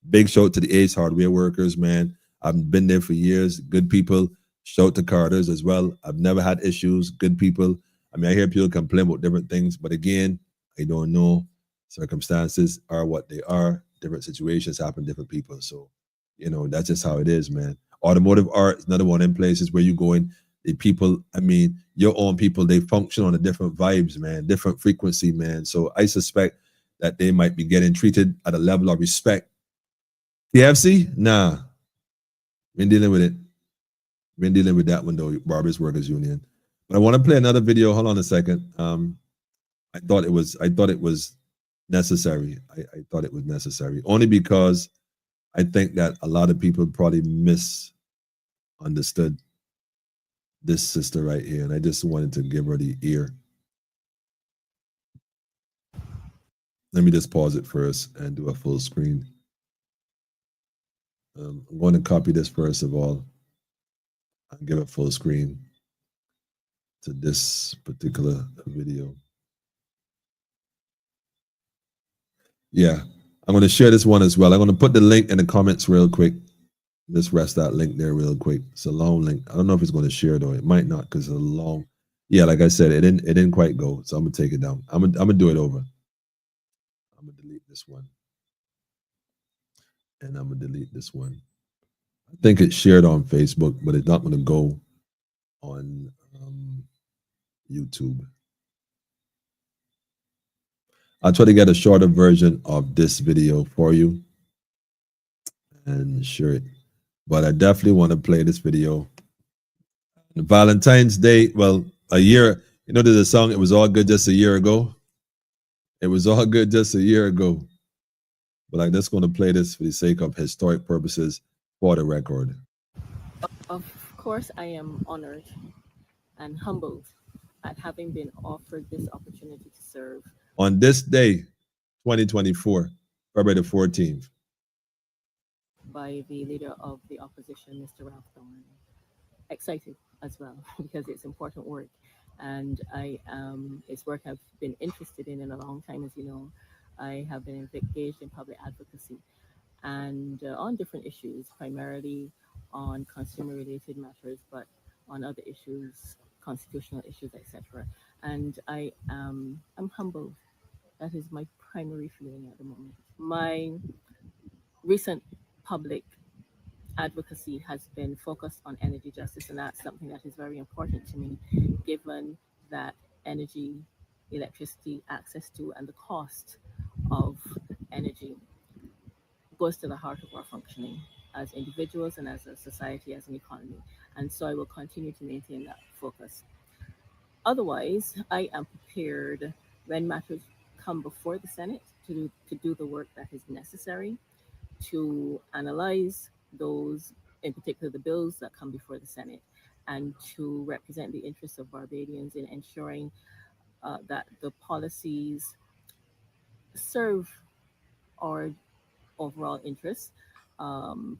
Big shout out to the Ace Hardware workers, man. I've been there for years. Good people. Shout to Carter's as well. I've never had issues. Good people. I mean, I hear people complain about different things, but again, I don't know. Circumstances are what they are. Different situations happen to different people. So, that's just how it is, man. Automotive art is another one in places where you go in. The people, I mean, your own people, they function on a different vibes, man, different frequency, man. So I suspect that they might be getting treated at a level of respect. KFC? Nah. Been dealing with it. Been dealing with that one though, Barbados Workers Union. But I want to play another video. Hold on a second. I thought it was necessary. I thought it was necessary only because I think that a lot of people probably misunderstood this sister right here, and I just wanted to give her the ear. Let me just pause it first and do a full screen. I'm going to copy this first of all and give it full screen to this particular video. Yeah, I'm going to share this one as well. I'm going to put the link in the comments real quick. Just rest that link there real quick. It's a long link. I don't know if it's going to share though. It might not because it's a long. Yeah, like I said, it didn't quite go. So I'm gonna take it down. I'm gonna do it over. I'm gonna delete this one, and I'm gonna delete this one. I think it's shared on Facebook, but it's not gonna go on YouTube. I'll try to get a shorter version of this video for you and share it. But I definitely want to play this video. Valentine's Day, well, a year, you know, there's a song, It Was All Good Just a Year Ago. It was all good just a year ago. But I'm just going to play this for the sake of historic purposes for the record. Of course, I am honored and humbled at having been offered this opportunity to serve. On this day, 2024, February the 14th. By the leader of the opposition, Mr. Ralph Thorne. Excited as well because it's important work, and it's work I've been interested in a long time. As you know, I have been engaged in public advocacy and on different issues, primarily on consumer-related matters, but on other issues, constitutional issues, etc. And I'm humbled. That is my primary feeling at the moment. My recent public advocacy has been focused on energy justice, and that's something that is very important to me, given that energy, electricity, access to, and the cost of energy goes to the heart of our functioning as individuals and as a society, as an economy. And so I will continue to maintain that focus. Otherwise, I am prepared when matters come before the Senate to do the work that is necessary to analyze those, in particular the bills that come before the Senate, and to represent the interests of Barbadians in ensuring that the policies serve our overall interests,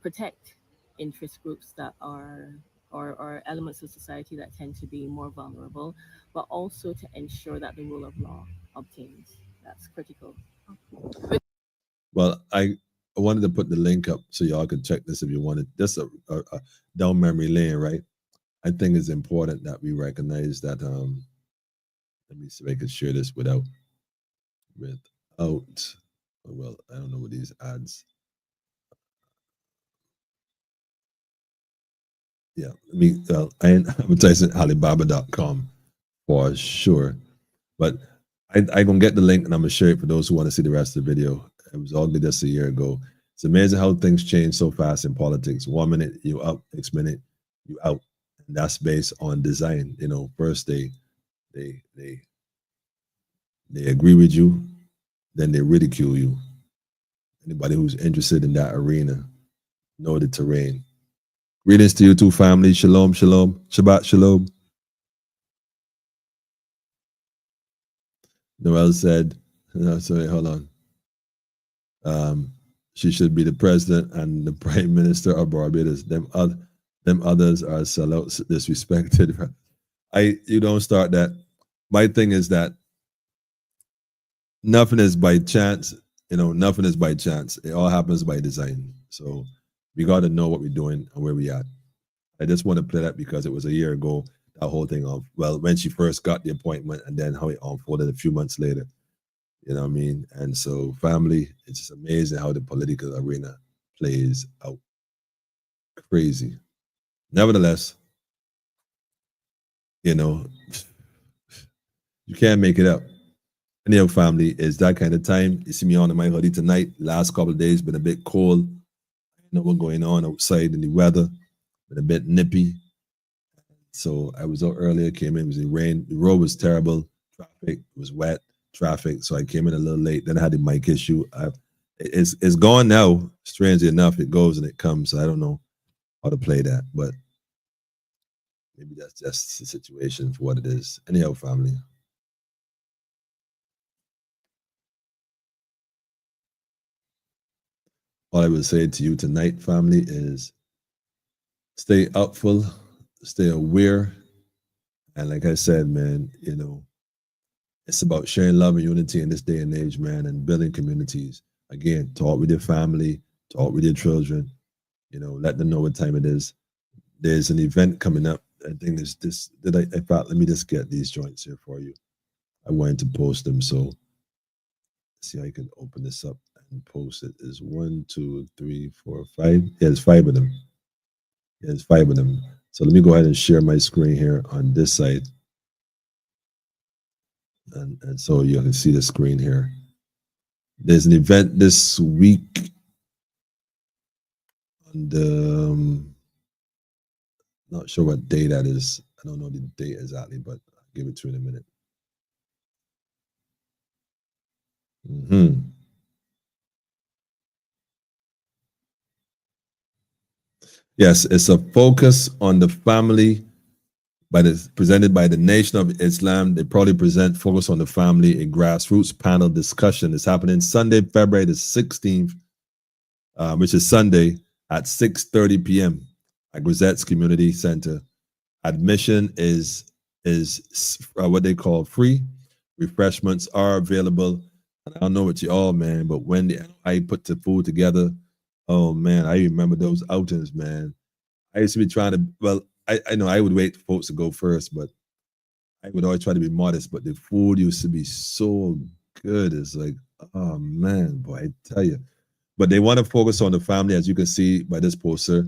protect interest groups that are or elements of society that tend to be more vulnerable, but also to ensure that the rule of law obtains. That's critical. Well, I wanted to put the link up so y'all can check this if you wanted. Just a down memory lane, right? I think it's important that we recognize that. Let me see if I can share this without. Well, I don't know what these ads. Yeah, I ain't advertising Alibaba.com for sure, but I gonna get the link and I'm gonna share it for those who want to see the rest of the video. It was all good just a year ago. It's amazing how things change so fast in politics. 1 minute you up, next minute you out, and that's based on design. You know, first they agree with you, then they ridicule you. Anybody who's interested in that arena know the terrain. Greetings to you too, family. Shalom, shalom. Shabbat shalom. Noel said, sorry, hold on. She should be the president and the prime minister of Barbados. Them others are sellouts, disrespected. You don't start that. My thing is that nothing is by chance. You know, nothing is by chance. It all happens by design. So we got to know what we're doing and where we at. I just want to play that because it was a year ago, that whole thing of, well, when she first got the appointment and then how it unfolded a few months later. You know what I mean? And so, family, it's just amazing how the political arena plays out. Crazy. Nevertheless, you know, you can't make it up. Anyhow, family, it's that kind of time. You see me on in my hoodie tonight. Last couple of days been a bit cold. I know what's going on outside in the weather. Been a bit nippy. So I was out earlier, came in, it was in rain. The road was terrible. Traffic was wet. Traffic. So I came in a little late. Then I had the mic issue. It's gone now. Strangely enough, it goes and it comes. So I don't know how to play that, but maybe that's just the situation for what it is. Anyhow, family. all I would say to you tonight, family, is stay upful, stay aware. And like I said, man, you know, it's about sharing love and unity in this day and age, man, and building communities. Again, talk with your family, talk with your children, you know, let them know what time it is. There's an event coming up. I think there's this, in fact, let me just get these joints here for you. I wanted to post them, so see how you can open this up and post it. Is 1, 2, 3, 4, 5. Yeah, there's 5 of them. Yeah, there's 5 of them. So let me go ahead and share my screen here on this side. And so you can see the screen here. There's an event this week on the, not sure what day that is. I don't know the date exactly, but I'll give it to you in a minute. Yes, it's a focus on the family presented by the Nation of Islam. They probably present focus on the family, a grassroots panel discussion. It's happening Sunday, February the 16th, which is Sunday at 6:30 p.m. at Grisette's Community Center. Admission is what they call free. Refreshments are available. I don't know what you all, man, but when I put the food together, oh man, I remember those outings, man. I used to be trying to, well, I know I would wait for folks to go first, but I would always try to be modest. But the food used to be so good. It's like, oh man, boy, I tell you. But they want to focus on the family, as you can see by this poster,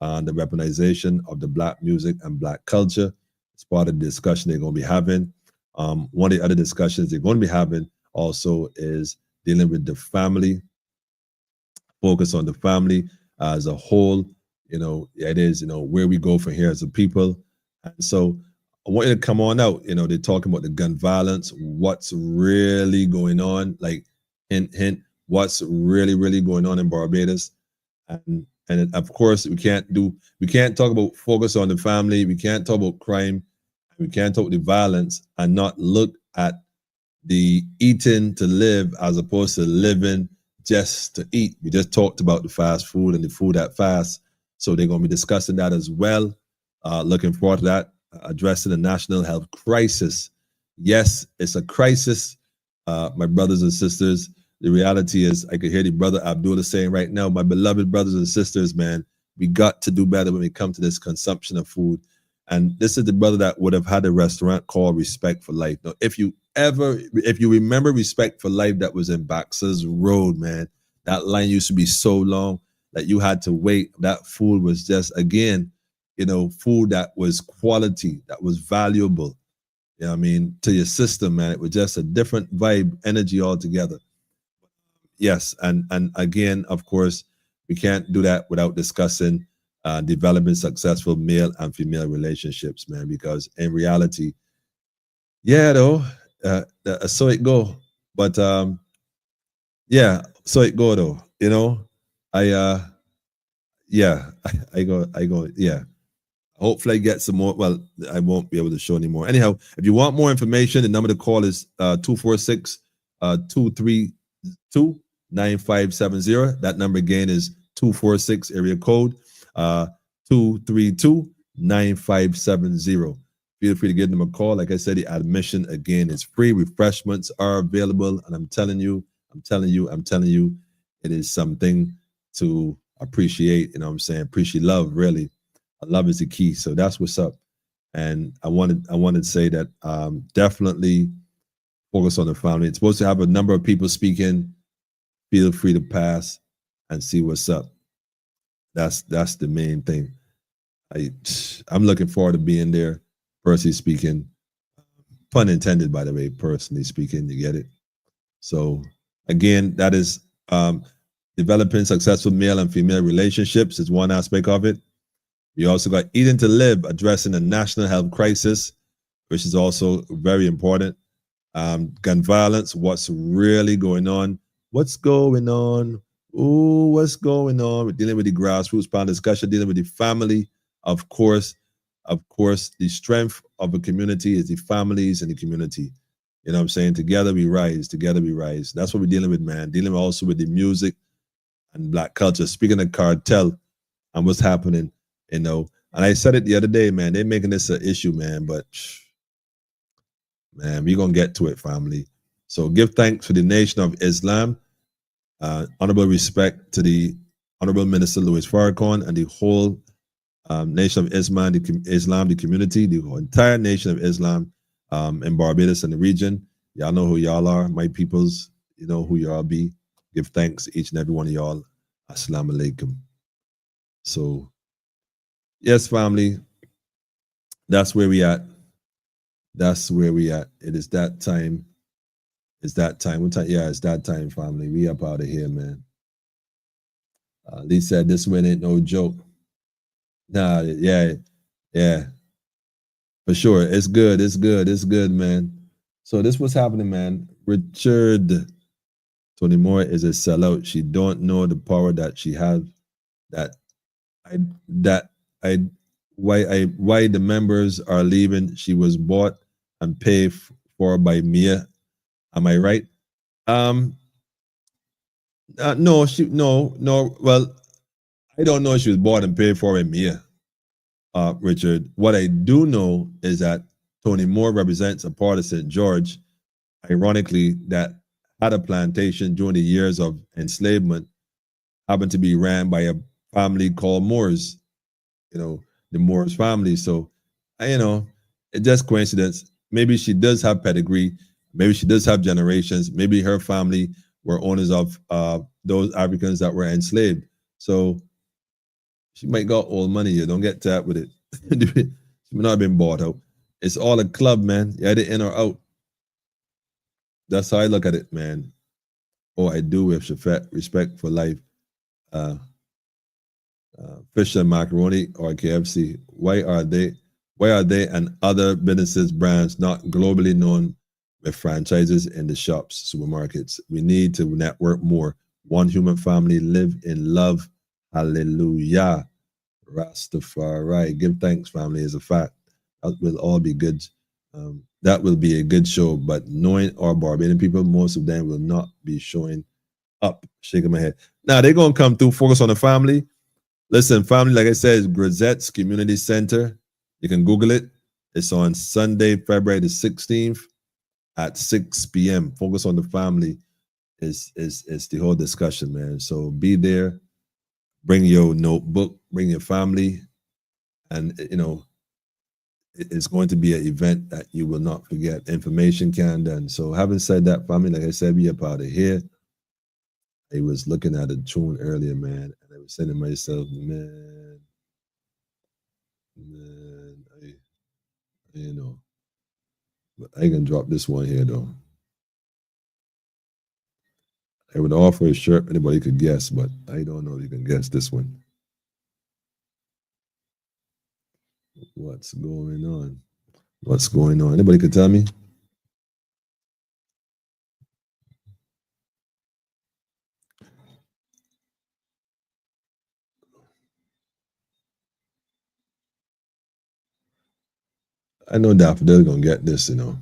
on the weaponization of the Black music and Black culture. It's part of the discussion they're going to be having. One of the other discussions they're going to be having also is dealing with the family, focus on the family as a whole. You know, it is, you know, where we go from here as a people. And so I want you to come on out. You know, they're talking about the gun violence, what's really going on, like hint, what's really going on in Barbados. And of course, we can't talk about focus on the family, we can't talk about crime, we can't talk about the violence and not look at the eating to live as opposed to living just to eat. We just talked about the fast food and the food that fast. So they're going to be discussing that as well. Looking forward to that, addressing the national health crisis. Yes, it's a crisis, my brothers and sisters. The reality is, I could hear the brother Abdullah saying right now, my beloved brothers and sisters, man, we got to do better when we come to this consumption of food. And this is the brother that would have had a restaurant called Respect for Life. Now, if you remember Respect for Life that was in Baxter's Road, man, that line used to be so long that you had to wait. That food was just, again, you know, food that was quality, that was valuable. You know what I mean? To your system, man, it was just a different vibe, energy altogether. Yes, and again, of course, we can't do that without discussing developing successful male and female relationships, man, because in reality, yeah, though, so it go. But yeah, so it go though, you know. I go, yeah. Hopefully I get some more. Well, I won't be able to show anymore. Anyhow, if you want more information, the number to call is 246-232-9570. That number again is 246 area code 232-9570. Feel free to give them a call. Like I said, the admission again is free. Refreshments are available, and I'm telling you, it is something to appreciate. You know what I'm saying? Appreciate love, really. Love is the key. So that's what's up. And I wanted to say that definitely focus on the family. It's supposed to have a number of people speaking. Feel free to pass and see what's up. That's the main thing. I'm looking forward to being there, personally speaking. Pun intended, by the way, personally speaking, you get it? So again, that is developing successful male and female relationships is one aspect of it. You also got Eating to Live, addressing the national health crisis, which is also very important. Gun violence, what's really going on? What's going on? Ooh, what's going on? We're dealing with the grassroots panel discussion, dealing with the family. Of course, the strength of a community is the families and the community. You know what I'm saying? Together we rise, together we rise. That's what we're dealing with, man. Dealing also with the music and black culture. Speaking of cartel and what's happening, you know, and I said it the other day, man, they're making this an issue, man, but man, we're gonna get to it, family. So give thanks for the Nation of Islam. Honorable respect to the Honorable Minister Louis Farrakhan and the whole Nation of Islam, the community, the entire Nation of Islam in Barbados and the region. Y'all know who y'all are, my peoples. You know who y'all be. Give thanks to each and every one of y'all. Assalamu alaikum. So, yes, family, that's where we at. That's where we at. It is that time. It's that time. What time? Yeah, it's that time, family. We up out of here, man. Lee said this win ain't no joke. Nah, yeah, for sure. It's good. It's good. It's good, man. So this was happening, man. Richard Tony Moore is a sellout. She don't know the power that she has. Why the members are leaving. She was bought and paid for by Mia. Am I right? No. Well, I don't know if she was bought and paid for by Mia. Richard. What I do know is that Tony Moore represents a part of St. George, ironically, that had a plantation during the years of enslavement, happened to be ran by a family called Moores, you know, the Moores family. So, you know, it's just coincidence. Maybe she does have pedigree. Maybe she does have generations. Maybe her family were owners of those Africans that were enslaved. So she might got old money. You don't get tapped with it. She may not have been bought out. It's all a club, man. You either in or out. That's how I look at it, man. Oh, I do with Shafet, respect for life. Fish and macaroni or KFC. Why are they and other businesses brands not globally known with franchises in the shops, supermarkets? We need to network more. One human family, live in love. Hallelujah. Rastafari. Give thanks, family, is a fact. That will all be good. That will be a good show, but knowing our Barbadian people, most of them will not be showing up. Shaking my head. Now they're gonna come through, focus on the family. Listen, family, like I said, is Grisette's Community Center. You can Google it. It's on Sunday, February the 16th at 6 p.m. Focus on the family is the whole discussion, man. So be there. Bring your notebook, bring your family, and you know, it's going to be an event that you will not forget. Information can done. So having said that, family, like I said, we up out of here. I was looking at a tune earlier, man, and I was saying to myself, man, you know, but I can drop this one here though. I would offer a shirt anybody could guess, but I don't know if you can guess this one. What's going on? What's going on? Anybody could tell me? I know Daffodil's gonna get this, you know.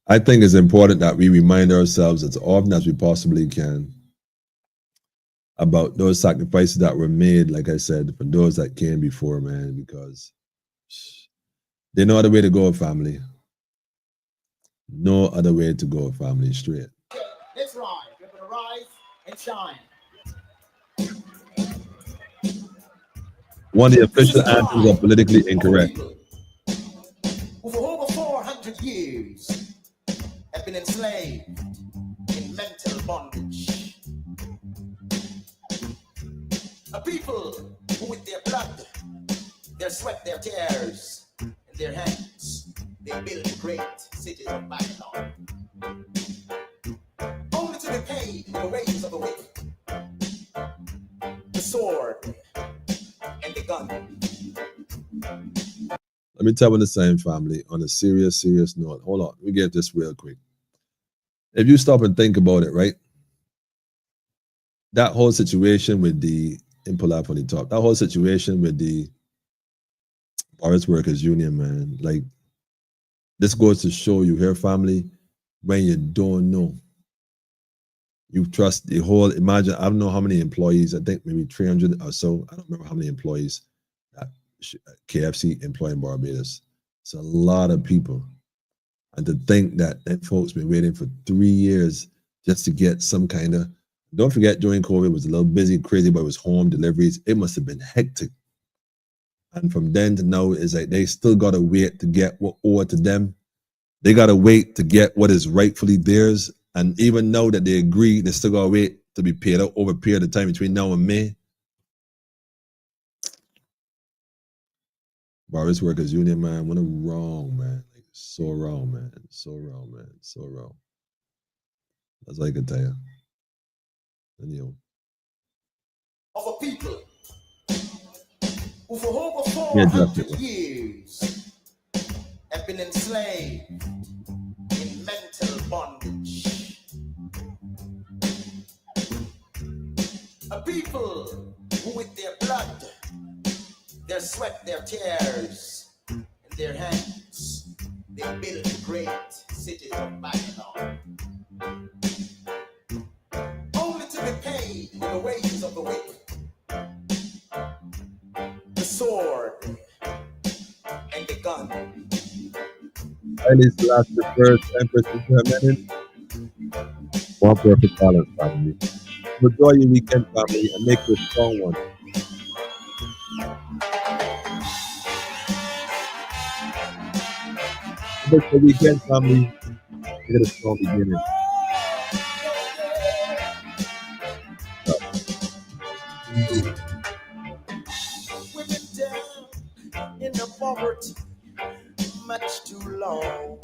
I think it's important that we remind ourselves as often as we possibly can about those sacrifices that were made, like I said, for those that came before, man, because there's no other way to go, family. No other way to go, family, straight. Let's rise. We're going to rise and shine. One of the official anthems are politically incorrect. Who for over 400 years have been enslaved in mental bondage. A people who with their blood, their sweat, their tears, and their hands, they built the great cities of Babylon. Only to be paid the wages of the whip, the sword, and the gun. Let me tell you the same, family, on a serious note. Hold on, we get this real quick. If you stop and think about it, right? That whole situation with the, and pull up on the top, that whole situation with the Forest Workers Union, man, like, this goes to show you here, family, when you don't know, You trust the whole, imagine, I don't know how many employees, I think maybe 300 or so. I don't remember how many employees that KFC employ in Barbados. It's a lot of people. And to think that folks been waiting for 3 years just to get some kind of, don't forget during COVID it was a little busy, crazy, but it was home deliveries. It must have been hectic. And from then to now, it's like they still got to wait to get what owed to them. They got to wait to get what is rightfully theirs. And even now that they agree, they still got to wait to be paid out over a period of time between now and May. Barbados Workers Union, man, what a wrong, man. Like, so wrong, man. So wrong, man. So wrong. That's all I can tell you. And you know. Of a people who for over 400 years have been enslaved in mental bondage. A people who with their blood, their sweat, their tears, and their hands, they built the great cities of Babylon. Only to be paid with the wages of the whip, the sword, and the gun. Haile Selassie the first Empress implemented one perfect balance, family. Enjoy your weekend, family, and make it a strong one. Make the weekend, family, make it a strong beginning. We've been down in the poverty much too long.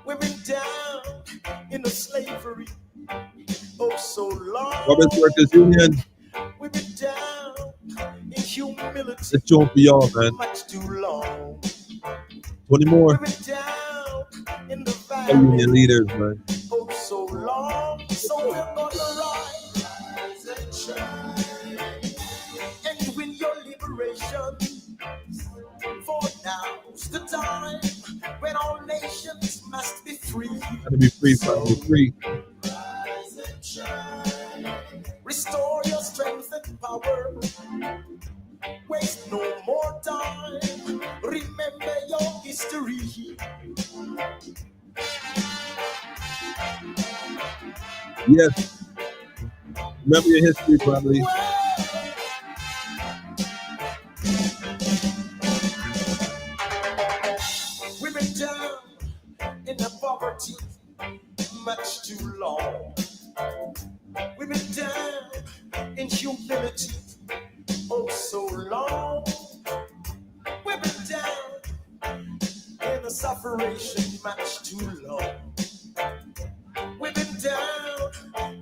We've been down in the slavery oh so long. Barbados Workers Union. We've been down in humility. It's showing for y'all, man. Much too long. 20 more. We've been down in the valley. Union leaders, man. Oh so long. So we're gonna rise and shine and win your liberation. For now's the time when all nations must be free. Gotta be free, family, free. Rise and shine. Restore your strength and power. Waste no more time. Remember your history. Yes. Remember your history, family. We've been down in the poverty much too long. We've been down in humility oh so long. We've been down in the suffering much too long. We've been down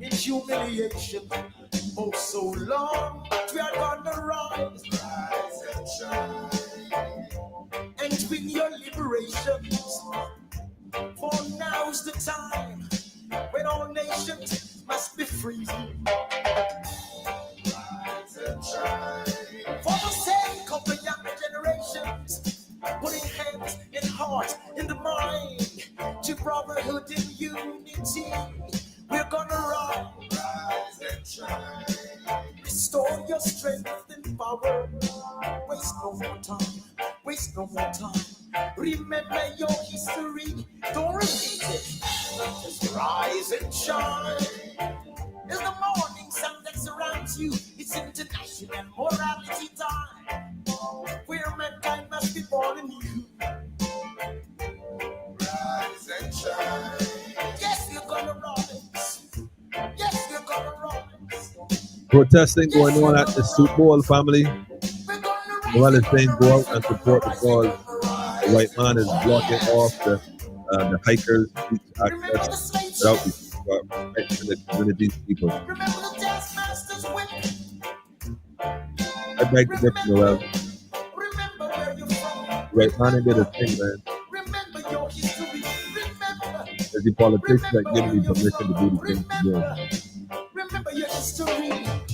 in humiliation oh so long. But we are gonna rise and shine and win your liberations. For now's the time when all nations must be free. Rise and shine. For the sake of the young generations, putting hands in heart, in the mind, to brotherhood and unity, we're gonna rise and shine. Restore your strength and power. Waste no more time. Waste no more time. Remember your history. Don't repeat it. Just rise and shine. It's the morning sun that surrounds you. It's international morality time, where mankind must be born anew. Rise and shine. Yes, you're gonna rise. Yes, you're gonna rise. Protesting going on at the Super Bowl, family. Well, it's saying go out and support because the white man is blocking off the hikers' beach access without protecting the community's people. I beg to differ, Noel. Right man ain't did a thing, man. There's the politicians that give me permission to do the things to do, man.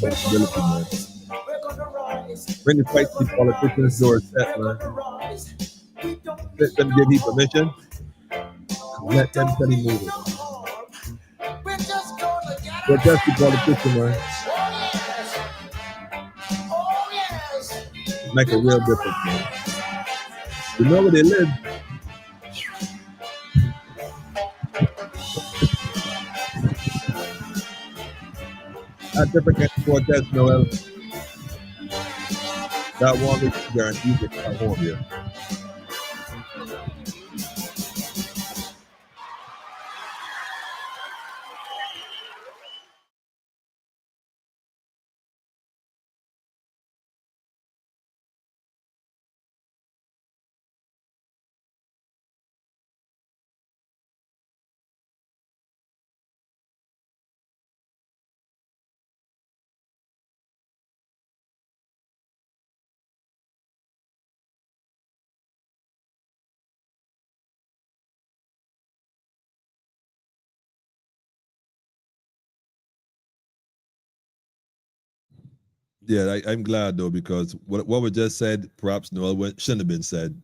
Responsibility, man. Bring the fight to the politicians' doorstep, man. Let them give you permission. Let them tell you move it. We're just gonna Protest the politician, man. Make a real difference, man. You know where they live. That different kind of protest, Noel. That one week guarantee they come home here. Yeah, I'm glad though, because what was just said, perhaps Noel shouldn't have been said.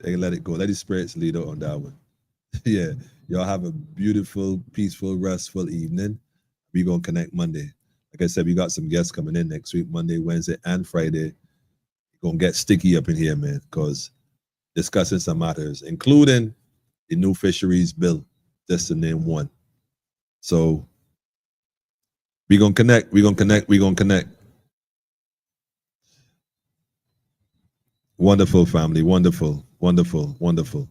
They let it go. Let the spirits lead on that one. Yeah, y'all have a beautiful, peaceful, restful evening. We're gonna connect Monday. Like I said, we got some guests coming in next week, Monday, Wednesday, and Friday. We're gonna get sticky up in here, man, because discussing some matters, including the new fisheries bill, just to name one. So we're gonna connect, we're gonna connect, we're gonna connect. Wonderful family, wonderful, wonderful, wonderful.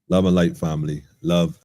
Love and light family, love.